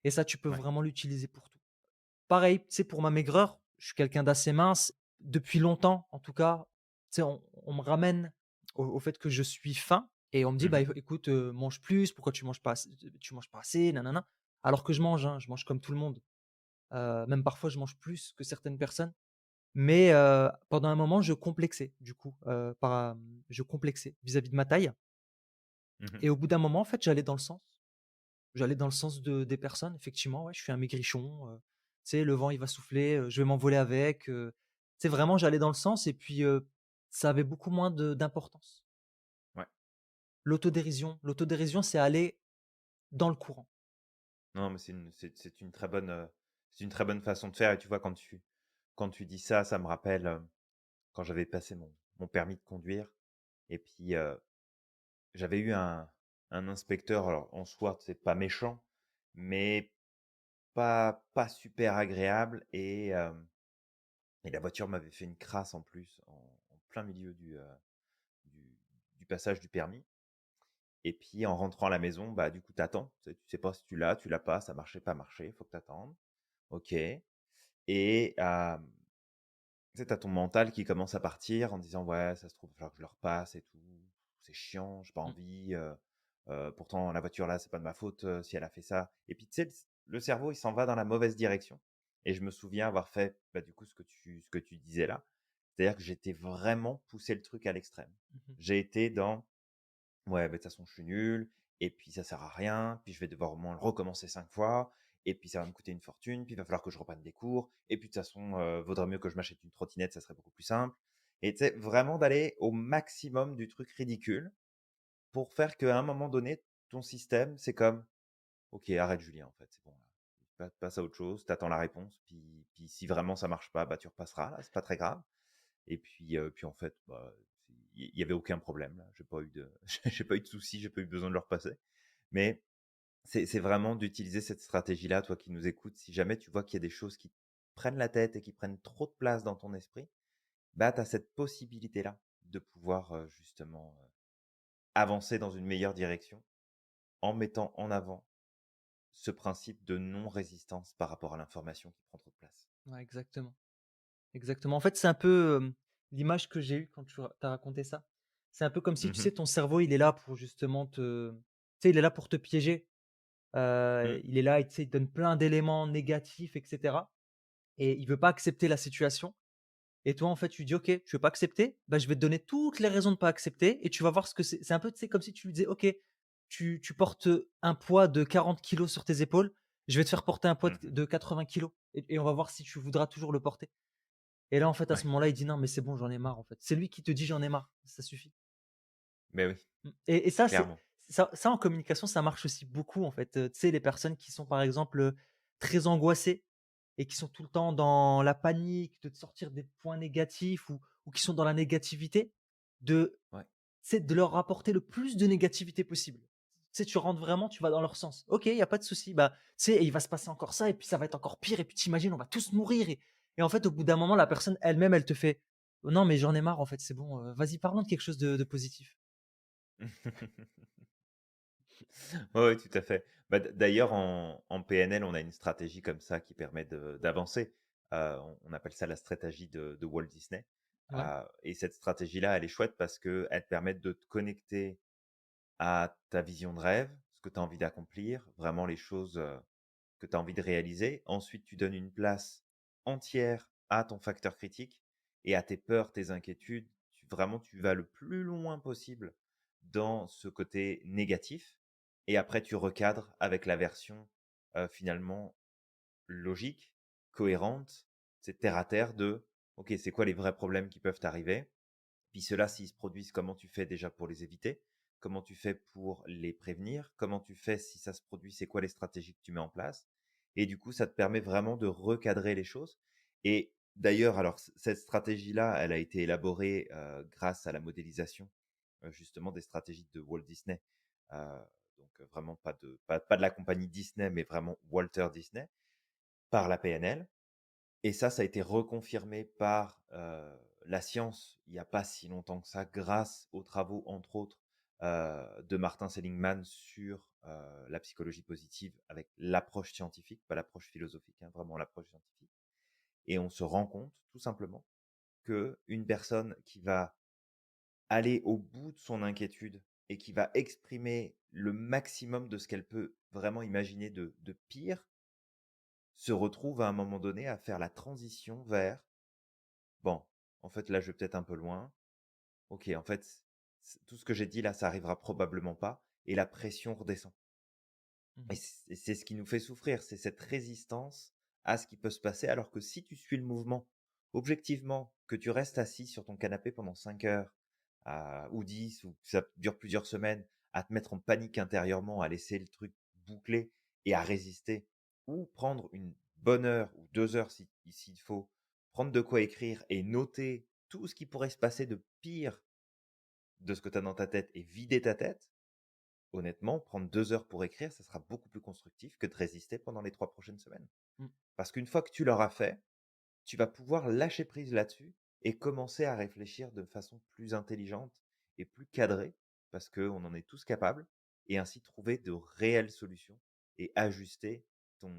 et ça, tu peux Ouais. vraiment l'utiliser pour tout. Pareil, tu sais, pour ma maigreur, je suis quelqu'un d'assez mince. Depuis longtemps, en tout cas, tu sais, on me ramène au fait que je suis faim et on me dit: «Bah, Mmh. écoute, mange plus, pourquoi tu manges pas assez, nanana». Alors que je mange, hein, je mange comme tout le monde. Même parfois, je mange plus que certaines personnes. Mais pendant un moment, je complexais du coup, je complexais vis-à-vis de ma taille Mmh. et au bout d'un moment, en fait, j'allais dans le sens. J'allais dans le sens des personnes, effectivement, ouais, je suis un maigrichon, tu sais, le vent, il va souffler, je vais m'envoler avec, tu sais, vraiment, j'allais dans le sens et puis, ça avait beaucoup moins d'importance. Ouais. L'autodérision, c'est aller dans le courant. Non, mais c'est une très bonne, c'est une très bonne façon de faire et tu vois, quand tu dis ça, ça me rappelle, quand j'avais passé mon permis de conduire et puis, j'avais eu un inspecteur, alors en soi, c'est pas méchant, mais pas super agréable et la voiture m'avait fait une crasse en plus en plein milieu du du passage du permis et puis en rentrant à la maison, bah, du coup, t'attends. Tu sais pas si tu l'as pas, ça marchait, pas marché, faut que t'attendes. OK et tu sais, tu ton mental qui commence à partir en disant: «Ouais, ça se trouve, il va falloir que je le repasse et tout. C'est chiant, j'ai pas Mmh, envie, pourtant la voiture là, c'est pas de ma faute, si elle a fait ça» et puis tu sais, le cerveau, il s'en va dans la mauvaise direction et je me souviens avoir fait, bah, du coup, ce que tu disais là. C'est-à-dire que j'étais vraiment poussé le truc à l'extrême. mmh J'ai été dans: «Ouais, bah, de toute façon, je suis nul et puis ça sert à rien, puis je vais devoir au moins le recommencer 5 fois et puis ça va me coûter une fortune, puis il va falloir que je reprenne des cours et puis de toute façon, vaudrait mieux que je m'achète une trottinette, ça serait beaucoup plus simple» et tu sais, vraiment d'aller au maximum du truc ridicule pour faire qu'à un moment donné, ton système, c'est comme: «OK, arrête Julien, en fait, c'est bon là, passe à autre chose, t'attends la réponse, puis si vraiment ça marche pas, bah, tu repasseras là, c'est pas très grave» et puis en fait, bah, il y avait aucun problème là. J'ai pas eu de j'ai pas eu de soucis, j'ai pas eu besoin de le repasser. Mais c'est vraiment d'utiliser cette stratégie-là, toi qui nous écoutes. Si jamais tu vois qu'il y a des choses qui te prennent la tête et qui prennent trop de place dans ton esprit, bah, tu as cette possibilité-là de pouvoir, justement, avancer dans une meilleure direction en mettant en avant ce principe de non-résistance par rapport à l'information qui prend trop de place. Ouais, exactement. Exactement. En fait, c'est un peu, l'image que j'ai eue quand tu as raconté ça. C'est un peu comme si, tu Mmh. sais, ton cerveau, il est là pour justement te tu sais, il est là pour te piéger. Mmh. Il est là, et tu sais, il te donne plein d'éléments négatifs et cetera, et il veut pas accepter la situation, et toi, en fait, tu lui dis: «OK, tu veux pas accepter? Bah, je vais te donner toutes les raisons de pas accepter et tu vas voir ce que c'est». C'est un peu, tu sais, comme si tu lui disais: «OK, tu portes, un poids de 40 kilos sur tes épaules, je vais te faire porter un poids Mmh. de 80 kilos et on va voir si tu voudras toujours le porter». Et là, en fait, à ce Ouais, moment-là, il dit: «Non, mais c'est bon, j'en ai marre, en fait». C'est lui qui te dit: «J'en ai marre», ça suffit. mais oui, Et ça, clairement. ça en communication, ça marche aussi beaucoup, en fait, tu sais, les personnes qui sont, par exemple, très angoissées et qui sont tout le temps dans la panique de te sortir des points négatifs, ou qui sont dans la négativité, de Ouais. tu sais, de leur rapporter le plus de négativité possible. Tu sais, tu rentres vraiment, tu vas dans leur sens. OK, il y a pas de souci, bah, tu sais, il va se passer encore ça et puis ça va être encore pire et puis tu imagines, on va tous mourir, et en fait, au bout d'un moment, la personne elle-même, elle te fait: «Non, mais j'en ai marre, en fait, c'est bon, vas-y, parlons de quelque chose de positif». Ouais, ouais, tout à fait. Bah, d'ailleurs, en PNL, on a une stratégie comme ça qui permet d'avancer. On appelle ça la stratégie de Walt Disney. Ouais. Et cette stratégie-là, elle est chouette parce qu'elle te permet de te connecter à ta vision de rêve, ce que tu as envie d'accomplir, vraiment les choses que tu as envie de réaliser. Ensuite, tu donnes une place entière à ton facteur critique et à tes peurs, tes inquiétudes. Vraiment, tu vas le plus loin possible dans ce côté négatif. Et après, tu recadres avec la version finalement logique, cohérente, c'est terre à terre de, OK, c'est quoi les vrais problèmes qui peuvent t'arriver? Puis ceux-là, s'ils se produisent, comment tu fais déjà pour les éviter? Comment tu fais pour les prévenir? Comment tu fais si ça se produit? C'est quoi les stratégies que tu mets en place? Et du coup, ça te permet vraiment de recadrer les choses. Et d'ailleurs, alors cette stratégie-là, elle a été élaborée grâce à la modélisation justement des stratégies de Walt Disney. Euh, donc vraiment pas de la compagnie Disney, mais vraiment Walter Disney par la PNL. Et ça a été reconfirmé par la science il n'y a pas si longtemps que ça, grâce aux travaux, entre autres, de Martin Seligman sur la psychologie positive avec l'approche scientifique, pas l'approche philosophique, hein, vraiment l'approche scientifique. Et on se rend compte, tout simplement, que une personne qui va aller au bout de son inquiétude et qui va exprimer le maximum de ce qu'elle peut vraiment imaginer de pire, se retrouve à un moment donné à faire la transition vers bon, en fait, là, je vais peut-être un peu loin. OK, en fait, tout ce que j'ai dit là, ça arrivera probablement pas et la pression redescend. Et Mmh. c'est ce qui nous fait souffrir, c'est cette résistance à ce qui peut se passer, alors que si tu suis le mouvement, objectivement, que tu restes assis sur ton canapé pendant 5 heures, ou 10 ou que ça dure plusieurs semaines, à te mettre en panique intérieurement, à laisser le truc boucler et à résister, ou prendre une bonne heure ou 2 heures s'il faut, prendre de quoi écrire et noter tout ce qui pourrait se passer de pire de ce que tu as dans ta tête et vider ta tête, honnêtement, prendre 2 heures pour écrire, ça sera beaucoup plus constructif que de résister pendant les 3 prochaines semaines. Mmh. Parce qu'une fois que tu l'auras fait, tu vas pouvoir lâcher prise là-dessus et commencer à réfléchir de façon plus intelligente et plus cadrée, parce qu'on en est tous capables, et ainsi trouver de réelles solutions et ajuster ton,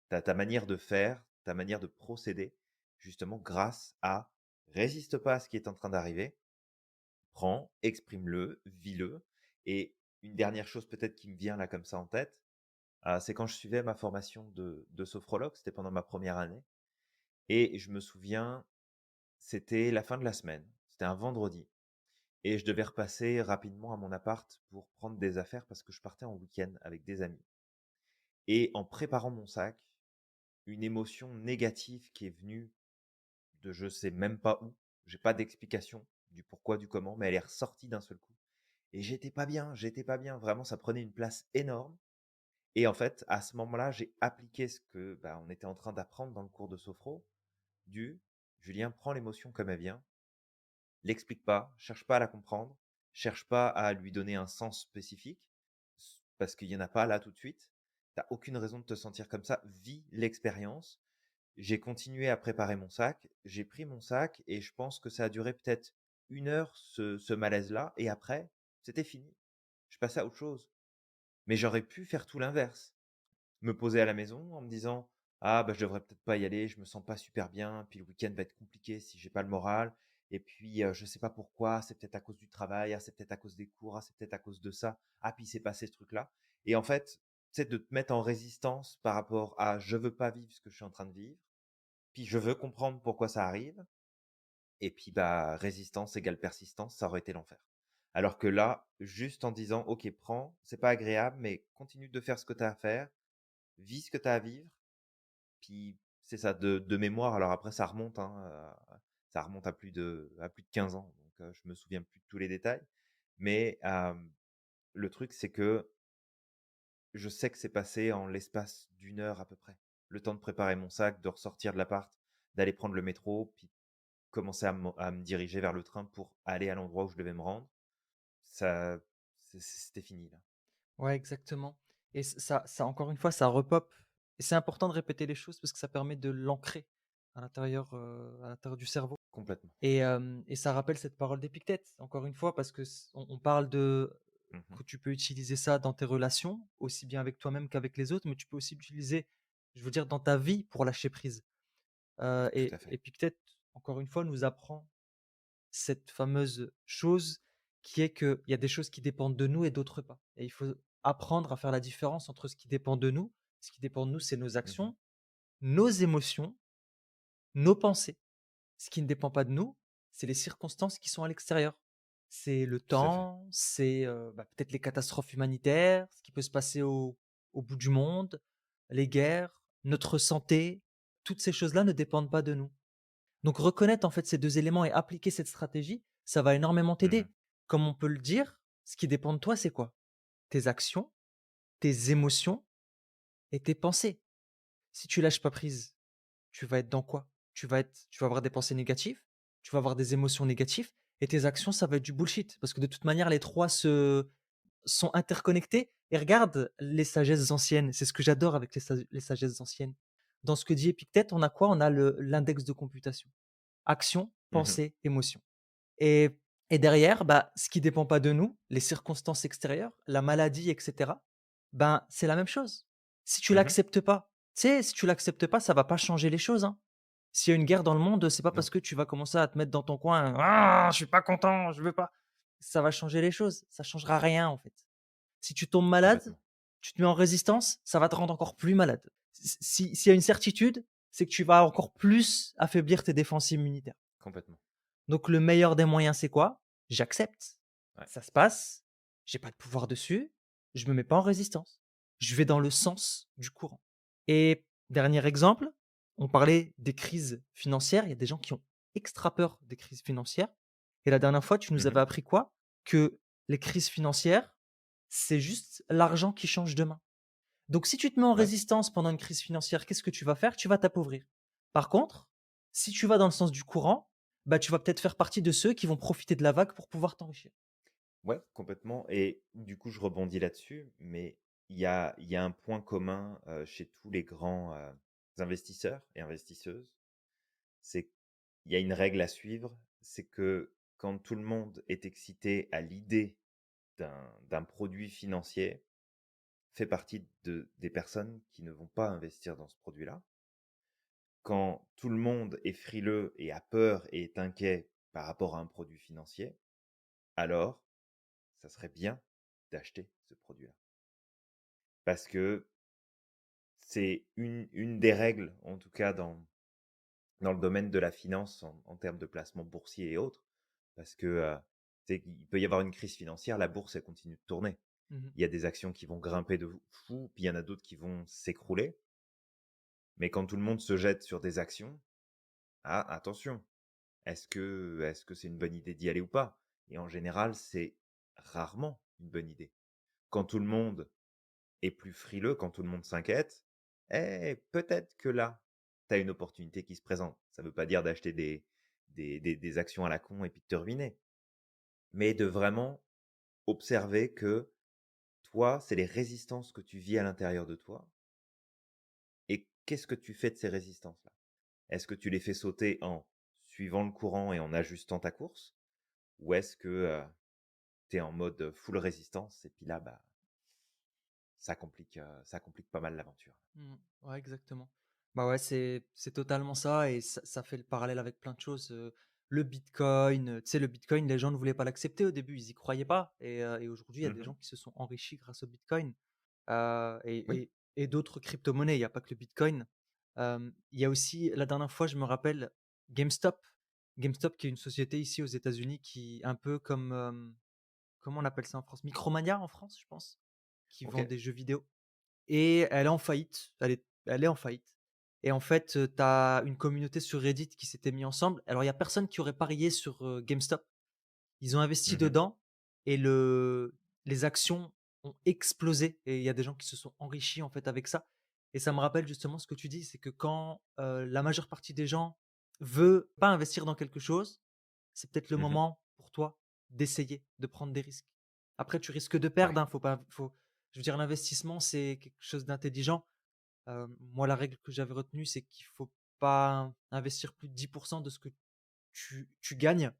ta manière de faire, ta manière de procéder, justement grâce à résiste pas à ce qui est en train d'arriver, prends, exprime-le, vis-le. Et une dernière chose peut-être qui me vient là comme ça en tête, c'est quand je suivais ma formation de sophrologue, c'était pendant ma première année. Et je me souviens, c'était la fin de la semaine, c'était un vendredi. Et je devais repasser rapidement à mon appart pour prendre des affaires parce que je partais en week-end avec des amis. Et en préparant mon sac, une émotion négative qui est venue de je sais même pas où, j'ai pas d'explication du pourquoi, du comment, mais elle est ressortie d'un seul coup. Et j'étais pas bien, vraiment, ça prenait une place énorme. Et en fait, à ce moment-là, j'ai appliqué ce que bah, on était en train d'apprendre dans le cours de sophro, du Julien, prends l'émotion comme elle vient, l'explique pas, cherche pas à la comprendre, cherche pas à lui donner un sens spécifique, parce qu'il y en a pas là tout de suite. T'as aucune raison de te sentir comme ça, vis l'expérience. J'ai continué à préparer mon sac, j'ai pris mon sac et je pense que ça a duré peut-être 1 heure ce malaise-là et après, c'était fini. Je passais à autre chose. Mais j'aurais pu faire tout l'inverse. Me poser à la maison en me disant: «Ah bah, je devrais peut-être pas y aller, je me sens pas super bien, puis le week-end va être compliqué si j'ai pas le moral et puis, je sais pas pourquoi, c'est peut-être à cause du travail, ah c'est peut-être à cause des cours, ah c'est peut-être à cause de ça, ah puis il s'est passé ce truc-là» et en fait, tu sais, de te mettre en résistance par rapport à: «Je veux pas vivre ce que je suis en train de vivre, puis je veux comprendre pourquoi ça arrive» et puis, bah, résistance égale persistance, ça aurait été l'enfer. Alors que là, juste en disant: «OK, prends, c'est pas agréable, mais continue de faire ce que tu as à faire, vis ce que tu as à vivre» puis c'est ça, de mémoire, alors après ça remonte, hein, ça remonte à plus de 15 ans, donc je me souviens plus de tous les détails. Mais le truc, c'est que je sais que c'est passé en l'espace d'une heure à peu près. Le temps de préparer mon sac, de ressortir de l'appart, d'aller prendre le métro, puis commencer à me diriger vers le train pour aller à l'endroit où je devais me rendre. Ça c'était fini là. Ouais, exactement. Et ça, encore une fois, ça repop. Et c'est important de répéter les choses parce que ça permet de l'ancrer à l'intérieur du cerveau. Complètement. Et ça rappelle cette parole d'Épictète, encore une fois, parce que on parle de Mmh. que tu peux utiliser ça dans tes relations, aussi bien avec toi-même qu'avec les autres, mais tu peux aussi l'utiliser, je veux dire, dans ta vie pour lâcher prise. Tout Et à fait. Épictète, encore une fois, nous apprend cette fameuse chose qui est qu'il y a des choses qui dépendent de nous et d'autres pas. Et il faut apprendre à faire la différence entre ce qui dépend de nous. Ce qui dépend de nous, c'est nos Mmh. actions, nos émotions, nos pensées. Ce qui ne dépend pas de nous, c'est les circonstances qui sont à l'extérieur. C'est le Tout à fait. temps, c'est peut-être les catastrophes humanitaires, ce qui peut se passer au bout du monde, les guerres, notre santé. Toutes ces choses-là ne dépendent pas de nous. Donc reconnaître en fait ces 2 éléments et appliquer cette stratégie, ça va énormément Mmh. t'aider. Comme on peut le dire, ce qui dépend de toi, c'est quoi? Tes actions, tes émotions et tes pensées. Si tu lâches pas prise, tu vas être dans quoi? Tu vas avoir des pensées négatives, tu vas avoir des émotions négatives et tes actions, ça va être du bullshit parce que de toute manière, les 3 se sont interconnectés et regarde les sagesses anciennes, c'est ce que j'adore avec les sagesses anciennes. Dans ce que dit Épictète, on a quoi? On a le l'index de computation. Action, Mmh. pensée, émotion. Et et derrière, bah, ce qui dépend pas de nous, les circonstances extérieures, la maladie et cetera, ben, c'est la même chose. Si tu Mmh. l'acceptes pas, tu sais, si tu l'acceptes pas, ça va pas changer les choses, hein. S'il y a une guerre dans le monde, c'est pas Non, parce que tu vas commencer à te mettre dans ton coin: «Ah, je suis pas content, je veux pas». Ça va changer les choses, ça changera rien, en fait. Si tu tombes malade, complètement, tu te mets en résistance, ça va te rendre encore plus malade. S'il y a une certitude, c'est que tu vas encore plus affaiblir tes défenses immunitaires. complètement. Donc le meilleur des moyens, c'est quoi? J'accepte. Ouais. Ça se passe, j'ai pas de pouvoir dessus, je me mets pas en résistance. Je vais dans le sens du courant. Et dernier exemple, on parlait des crises financières, il y a des gens qui ont extra peur des crises financières. Et la dernière fois, tu nous avais Mmh. appris quoi? Que les crises financières, c'est juste l'argent qui change de main. Donc si tu te mets en Ouais. résistance pendant une crise financière, qu'est-ce que tu vas faire? Tu vas t'appauvrir. Par contre, si tu vas dans le sens du courant, bah, tu vas peut-être faire partie de ceux qui vont profiter de la vague pour pouvoir t'enrichir. Ouais, complètement et du coup, je rebondis là-dessus, mais il y a un point commun, chez tous les grands, investisseurs et investisseuses, c'est qu'il y a une règle à suivre, c'est que quand tout le monde est excité à l'idée d'un produit financier, fait partie des personnes qui ne vont pas investir dans ce produit-là. Quand tout le monde est frileux et a peur et est inquiet par rapport à un produit financier, alors ça serait bien d'acheter ce produit-là. Parce que c'est une des règles, en tout cas dans le domaine de la finance en termes de placement boursier et autres, parce que il peut y avoir une crise financière, la bourse, elle continue de tourner. Mmh. Il y a des actions qui vont grimper de fou, puis il y en a d'autres qui vont s'écrouler. Mais quand tout le monde se jette sur des actions, ah, attention, est-ce que c'est une bonne idée d'y aller ou pas? Et en général, c'est rarement une bonne idée. Quand tout le monde est plus frileux, quand tout le monde s'inquiète, peut-être que là, tu as une opportunité qui se présente. Ça ne veut pas dire d'acheter des actions à la con et puis de te ruiner, mais de vraiment observer que toi, c'est les résistances que tu vis à l'intérieur de toi et qu'est-ce que tu fais de ces résistances-là? Est-ce que tu les fais sauter en suivant le courant et en ajustant ta course? Ou est-ce que, tu es en mode full résistance et puis là, bah ça complique pas mal l'aventure. Mmh. Ouais, exactement. Bah, ouais, c'est totalement ça et ça fait le parallèle avec plein de choses, le bitcoin, tu sais, le bitcoin, les gens ne voulaient pas l'accepter au début, ils y croyaient pas et aujourd'hui, il y a des Mmh. gens qui se sont enrichis grâce au bitcoin, Oui, et d'autres crypto-monnaies. Il y a pas que le bitcoin. Il y a aussi la dernière fois, je me rappelle, GameStop. GameStop qui est une société ici aux États-Unis qui un peu comme, comment on appelle ça en France? Micromania en France, je pense, qui vend OK. des jeux vidéo. Et elle est en faillite, elle est en faillite et en fait, tu as une communauté sur Reddit qui s'était mis ensemble. Alors il y a personne qui aurait parié sur, GameStop. Ils ont investi Mmh. dedans et les actions ont explosé et il y a des gens qui se sont enrichis, en fait, avec ça et ça me rappelle justement ce que tu dis, c'est que quand, la majeure partie des gens veut pas investir dans quelque chose, c'est peut-être le Mmh. moment pour toi d'essayer, de prendre des risques. Après tu risques de Ouais, perdre, hein, faut je veux dire l'investissement, c'est quelque chose d'intelligent. Moi la règle que j'avais retenue, c'est qu'il faut pas investir plus de 10 de ce que tu gagnes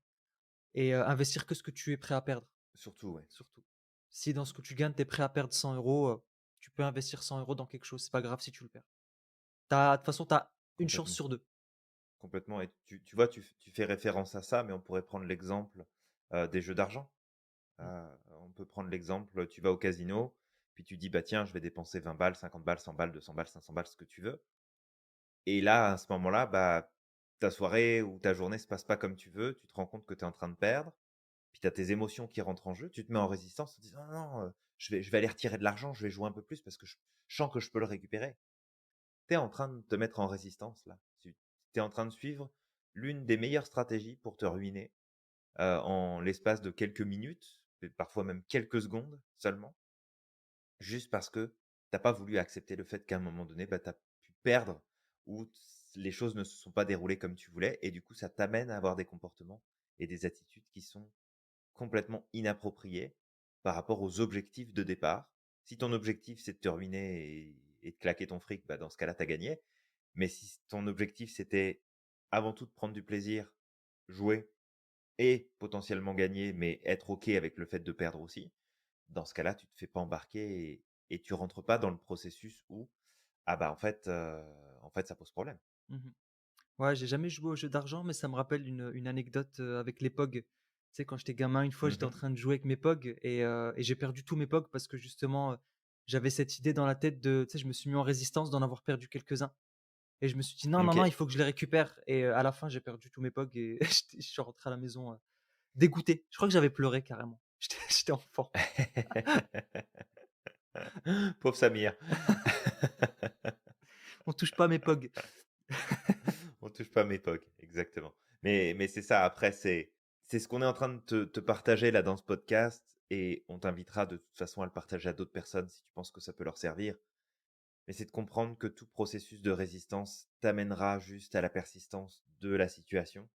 et investir que ce que tu es prêt à perdre, surtout, ouais, surtout. Si dans ce que tu gagnes, tu es prêt à perdre 100 €, tu peux investir 100 € dans quelque chose, c'est pas grave si tu le perds. De toute façon, tu as 1 chance complètement, sur 2. complètement et tu vois, tu fais référence à ça, mais on pourrait prendre l'exemple, des jeux d'argent. Mmh. On peut prendre l'exemple, tu vas au casino, puis tu dis: «Bah, tiens, je vais dépenser 20 balles, 50 balles, 100 balles, 200 balles, 500 balles», ce que tu veux et là, à ce moment-là, bah, ta soirée ou ta journée se passe pas comme tu veux, tu te rends compte que tu es en train de perdre, puis tu as tes émotions qui rentrent en jeu, tu te mets en résistance en te disant: «Non, non, je vais aller retirer de l'argent, je vais jouer un peu plus parce que je sens que je peux le récupérer». Tu es en train de te mettre en résistance là. Tu es en train de suivre l'une des meilleures stratégies pour te ruiner, en l'espace de quelques minutes et parfois même quelques secondes seulement, juste parce que tu as pas voulu accepter le fait qu'à un moment donné, bah, tu as pu perdre ou les choses ne se sont pas déroulées comme tu voulais et du coup, ça t'amène à avoir des comportements et des attitudes qui sont complètement inappropriées par rapport aux objectifs de départ. Si ton objectif, c'est de te ruiner et de claquer ton fric, bah, dans ce cas-là, tu as gagné. Mais si ton objectif, c'était avant tout de prendre du plaisir, jouer et potentiellement gagner, mais être OK avec le fait de perdre aussi, dans ce cas-là, tu te fais pas embarquer et tu rentres pas dans le processus où, ah bah, en fait, ça pose problème. Mmh. Ouais, j'ai jamais joué aux jeux d'argent, mais ça me rappelle une anecdote, avec les POG. Tu sais, quand j'étais gamin, une fois, j'étais en Mmh. train de jouer avec mes POG et j'ai perdu tous mes POG parce que justement, j'avais cette idée dans la tête de tu sais, je me suis mis en résistance d'en avoir perdu quelques-uns et je me suis dit: «Non, non, non, OK. il faut que je les récupère» et à la fin, j'ai perdu tous mes POG et je suis rentré à la maison, dégoûté. Je crois que j'avais pleuré carrément. J'étais enfant. Pauvre Samir. On touche pas à mes POG. On touche pas à mes POC, exactement. Mais c'est ça, après, c'est ce qu'on est en train de te partager là dans ce podcast et on t'invitera de toute façon à le partager à d'autres personnes si tu penses que ça peut leur servir. Mais c'est de comprendre que tout processus de résistance t'amènera juste à la persistance de la situation,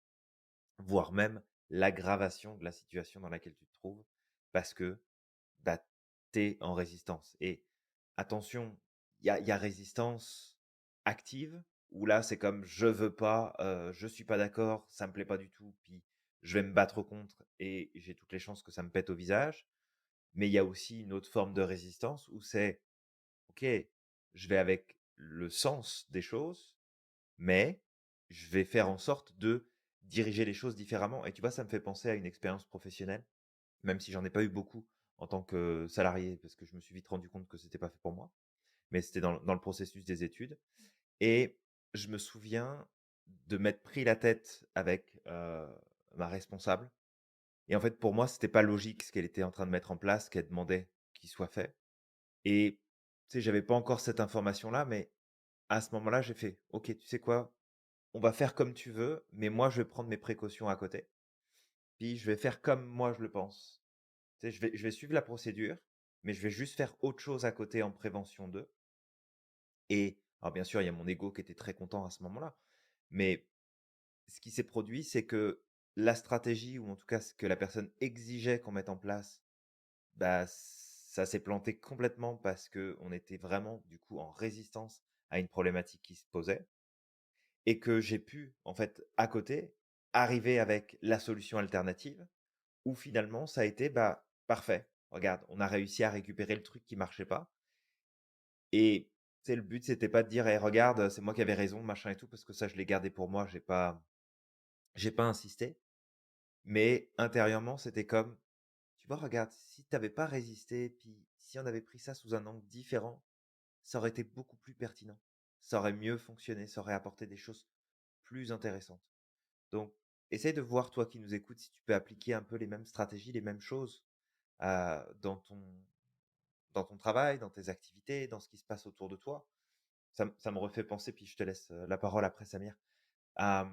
voire même l'aggravation de la situation dans laquelle tu te trouves, parce que bah, tu en résistance. Et attention, il y a résistance active, où là, c'est comme je veux pas, je suis pas d'accord, ça me plaît pas du tout, puis je vais me battre contre et j'ai toutes les chances que ça me pète au visage. Mais il y a aussi une autre forme de résistance où c'est, ok, je vais avec le sens des choses, mais je vais faire en sorte de diriger les choses différemment. Et tu vois, ça me fait penser à une expérience professionnelle, même si j'en ai pas eu beaucoup en tant que salarié, parce que je me suis vite rendu compte que c'était pas fait pour moi, mais c'était dans le processus des études. Et je me souviens de m'être pris la tête avec ma responsable. Et en fait, pour moi, c'était pas logique ce qu'elle était en train de mettre en place, ce qu'elle demandait qu'il soit fait. Et tu sais, j'avais pas encore cette information-là, mais à ce moment-là, j'ai fait, ok, tu sais quoi, on va faire comme tu veux, mais moi, je vais prendre mes précautions à côté. Puis je vais faire comme moi je le pense. Tu sais, je vais suivre la procédure, mais je vais juste faire autre chose à côté en prévention d'eux. Et alors bien sûr, il y a mon ego qui était très content à ce moment-là. Mais ce qui s'est produit, c'est que la stratégie, ou en tout cas ce que la personne exigeait qu'on mette en place, bah, ça s'est planté complètement parce que on était vraiment du coup en résistance à une problématique qui se posait. Et que j'ai pu, en fait, à côté, arriver avec la solution alternative où finalement ça a été, bah, parfait. Regarde, on a réussi à récupérer le truc qui marchait pas Et tu sais, le but, c'était pas de dire: «Eh regarde, c'est moi qui avais raison, machin et tout», parce que ça, je l'ai gardé pour moi, j'ai pas insisté. Mais intérieurement, c'était comme: «Tu vois, regarde, si tu avais pas résisté, puis si on avait pris ça sous un angle différent, ça aurait été beaucoup plus pertinent. Ça aurait mieux fonctionné, ça aurait apporté des choses plus intéressantes». Donc, essaye de voir, toi qui nous écoutes, si tu peux appliquer un peu les mêmes stratégies, les mêmes choses, dans ton travail, dans tes activités, dans ce qui se passe autour de toi. Ça me refait penser, puis je te laisse, la parole après Samir, à,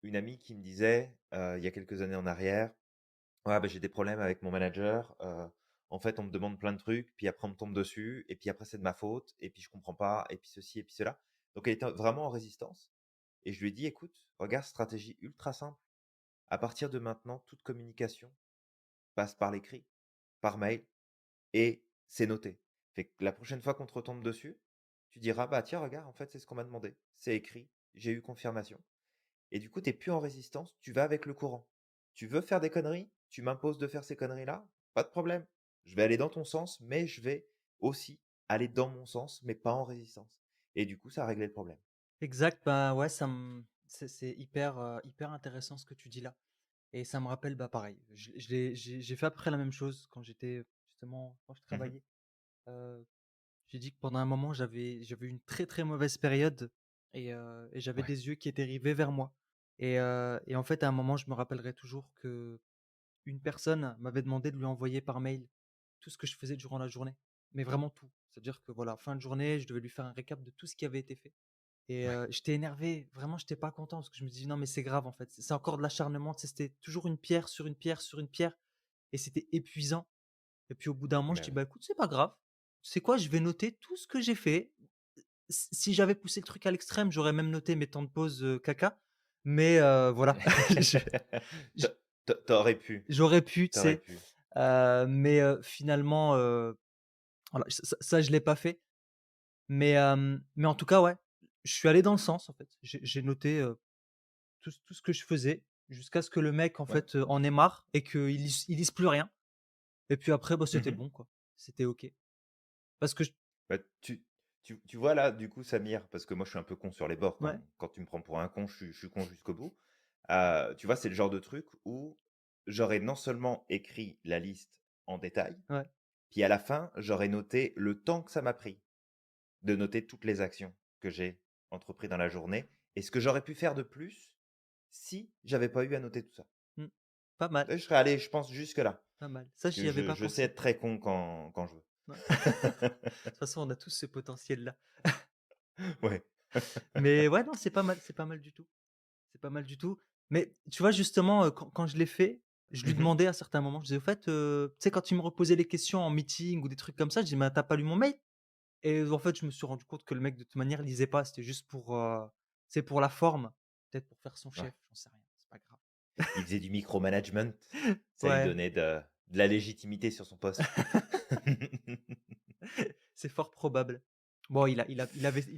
une amie qui me disait, il y a quelques années en arrière: «Ouais, bah, j'ai des problèmes avec mon manager, en fait, on me demande plein de trucs, puis après on me tombe dessus et puis après c'est de ma faute et puis je comprends pas et puis ceci et puis cela». Donc elle était vraiment en résistance et je lui ai dit: «Écoute, regarde, stratégie ultra simple. À partir de maintenant, toute communication passe par l'écrit, par mail et c'est noté. Fait que la prochaine fois qu'on te retombe dessus, tu diras: "Bah, tiens, regarde, en fait, c'est ce qu'on m'a demandé. C'est écrit, j'ai eu confirmation"». Et du coup, tu es plus en résistance, tu vas avec le courant. Tu veux faire des conneries, tu m'imposes de faire ces conneries-là, pas de problème. Je vais aller dans ton sens, mais je vais aussi aller dans mon sens, mais pas en résistance. Et du coup, ça a réglé le problème. Exact, bah, ouais, c'est hyper, hyper intéressant ce que tu dis là et ça me rappelle, bah, pareil, j'ai fait à peu près la même chose quand j'étais justement quand je Mmh. travaillais. Heu, j'ai dit que pendant un moment, j'avais une très, très mauvaise période et j'avais Ouais. des yeux qui étaient rivés vers moi et en fait, à un moment, je me rappellerai toujours que une personne m'avait demandé de lui envoyer par mail tout ce que je faisais durant la journée, mais vraiment tout. C'est-à-dire que voilà, fin de journée, je devais lui faire un récap de tout ce qui avait été fait et Ouais. j'étais énervé, vraiment, j'étais pas content parce que je me dis: «Non, mais c'est grave, en fait, c'est encore de l'acharnement», tu sais? C'était toujours une pierre sur une pierre sur une pierre et c'était épuisant et puis au bout d'un moment, je Bah, dis: oui. «Bah, écoute, c'est pas grave. C'est quoi? Je vais noter tout ce que j'ai fait». Si j'avais poussé le truc à l'extrême, j'aurais même noté mes temps de pause, caca, mais voilà, je Tu j aurais pu, j'aurais pu, tu t'aurais sais? pu. Mais finalement, voilà, ça je l'ai pas fait. Mais en tout cas, ouais, je suis allé dans le sens, en fait. J'ai noté, tout ce que je faisais jusqu'à ce que le mec, en Ouais. fait, en ait marre et il lise plus rien et puis après, bah, c'était Mmh. bon, quoi. C'était OK. Parce que j Bah, tu vois là, du coup, Samir, parce que moi, je suis un peu con sur les bords ouais, quand tu me prends pour un con, je suis con jusqu'au bout. Tu vois, c'est le genre de truc où j'aurais non seulement écrit la liste en détail, ouais. puis à la fin, j'aurais noté le temps que ça m'a pris de noter toutes les actions que j'ai entrepris dans la journée et ce que j'aurais pu faire de plus si j'avais pas eu à noter tout ça. Mmh. Pas mal, Et je serais allé, je pense, jusque-là, pas mal. Ça, parce que j'y avais je pas je sais pensé. être très con quand je veux. Ouais. De toute façon, on a tous ce potentiel-là. Ouais. Mais ouais, non, c'est pas mal du tout. C'est pas mal du tout. Mais tu vois, justement, quand je l'ai fait, je lui Mmh. demandais à certains moments, je disais: «Au fait, tu sais, quand il me reposait les questions en meeting ou des trucs comme ça», je dis: «Mais tu pas lu mon mail?» et en fait, je me suis rendu compte que le mec, de toute manière, lisait pas. C'était juste pour, tu sais, pour la forme, peut-être pour faire son Ouais. chef, j'en sais rien, c'est pas grave. Il faisait du micromanagement, ça lui Ouais, donnait de la légitimité sur son poste. c'est fort probable. Bon, il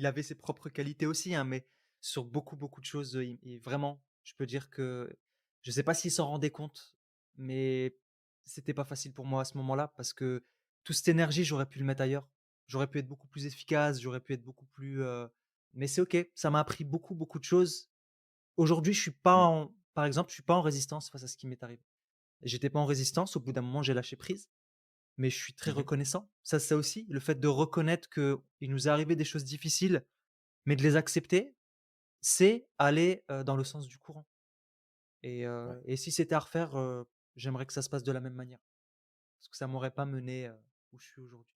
avait ses propres qualités aussi, hein, mais sur beaucoup, beaucoup de choses, il vraiment, je peux dire que je sais pas s'il s'en rendait compte, mais c'était pas facile pour moi à ce moment-là parce que toute cette énergie, j'aurais pu le mettre ailleurs. J'aurais pu être beaucoup plus efficace, j'aurais pu être beaucoup plus, mais c'est OK. Ça m'a appris beaucoup, beaucoup de choses. Aujourd'hui, je suis pas Mmh. en par exemple, je suis pas en résistance face à ce qui m'est arrivé. J'étais pas en résistance, au bout d'un moment, j'ai lâché prise. Mais je suis très Mmh. reconnaissant. Ça aussi, le fait de reconnaître qu'il nous est arrivé des choses difficiles, mais de les accepter, c'est aller, dans le sens du courant Ouais. et si c'était à refaire, j'aimerais que ça se passe de la même manière. Parce que ça m'aurait pas mené, où je suis aujourd'hui.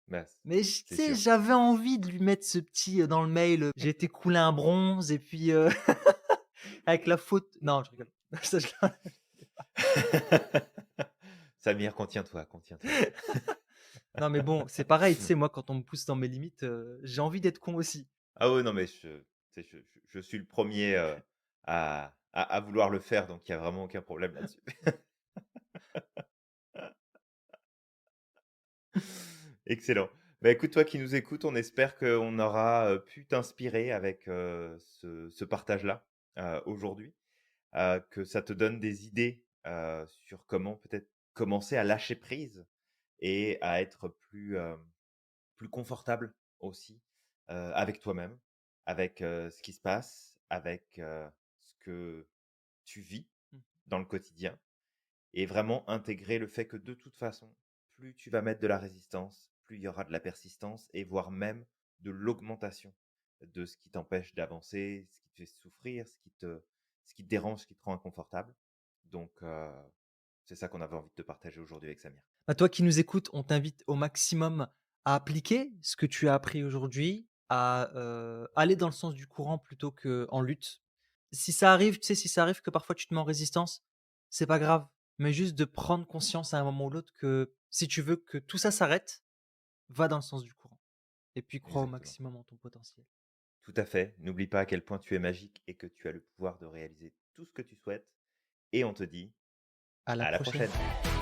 Bah, Mais tu c'est sais, sûr. j'avais envie de lui mettre ce petit, dans le mail, «J'ai été coulé un bronze» et puis, avec la faute non, je rigole. Ça je Samir, contiens-toi, contiens-toi. non mais bon, c'est pareil, tu sais, moi quand on me pousse dans mes limites, j'ai envie d'être con aussi. Ah ouais, non, mais je suis le premier à vouloir le faire, donc il y a vraiment aucun problème là-dessus. Excellent. Bah, écoute, toi qui nous écoutes, on espère qu'on aura, pu t'inspirer avec, ce partage-là, aujourd'hui, que ça te donne des idées, sur comment peut-être commencer à lâcher prise et à être plus confortable aussi, avec toi-même, avec, ce qui se passe, avec, ce que tu vis Mmh. dans le quotidien et vraiment intégrer le fait que de toute façon, plus tu vas mettre de la résistance, plus il y aura de la persistance et voire même de l'augmentation de ce qui t'empêche d'avancer, ce qui te fait souffrir, ce qui te dérange, ce qui te rend inconfortable. Donc, c'est ça qu'on avait envie de te partager aujourd'hui avec Samir. Bah, toi qui nous écoutes, on t'invite au maximum à appliquer ce que tu as appris aujourd'hui, à, aller dans le sens du courant plutôt qu'en lutte. Si ça arrive, tu sais, si ça arrive que parfois tu te mets en résistance, c'est pas grave, mais juste de prendre conscience à un moment ou l'autre que si tu veux que tout ça s'arrête, va dans le sens du courant et puis crois au Exactement. maximum en ton potentiel. Tout à fait. N'oublie pas à quel point tu es magique et que tu as le pouvoir de réaliser tout ce que tu souhaites et on te dit À la à la prochaine. prochaine.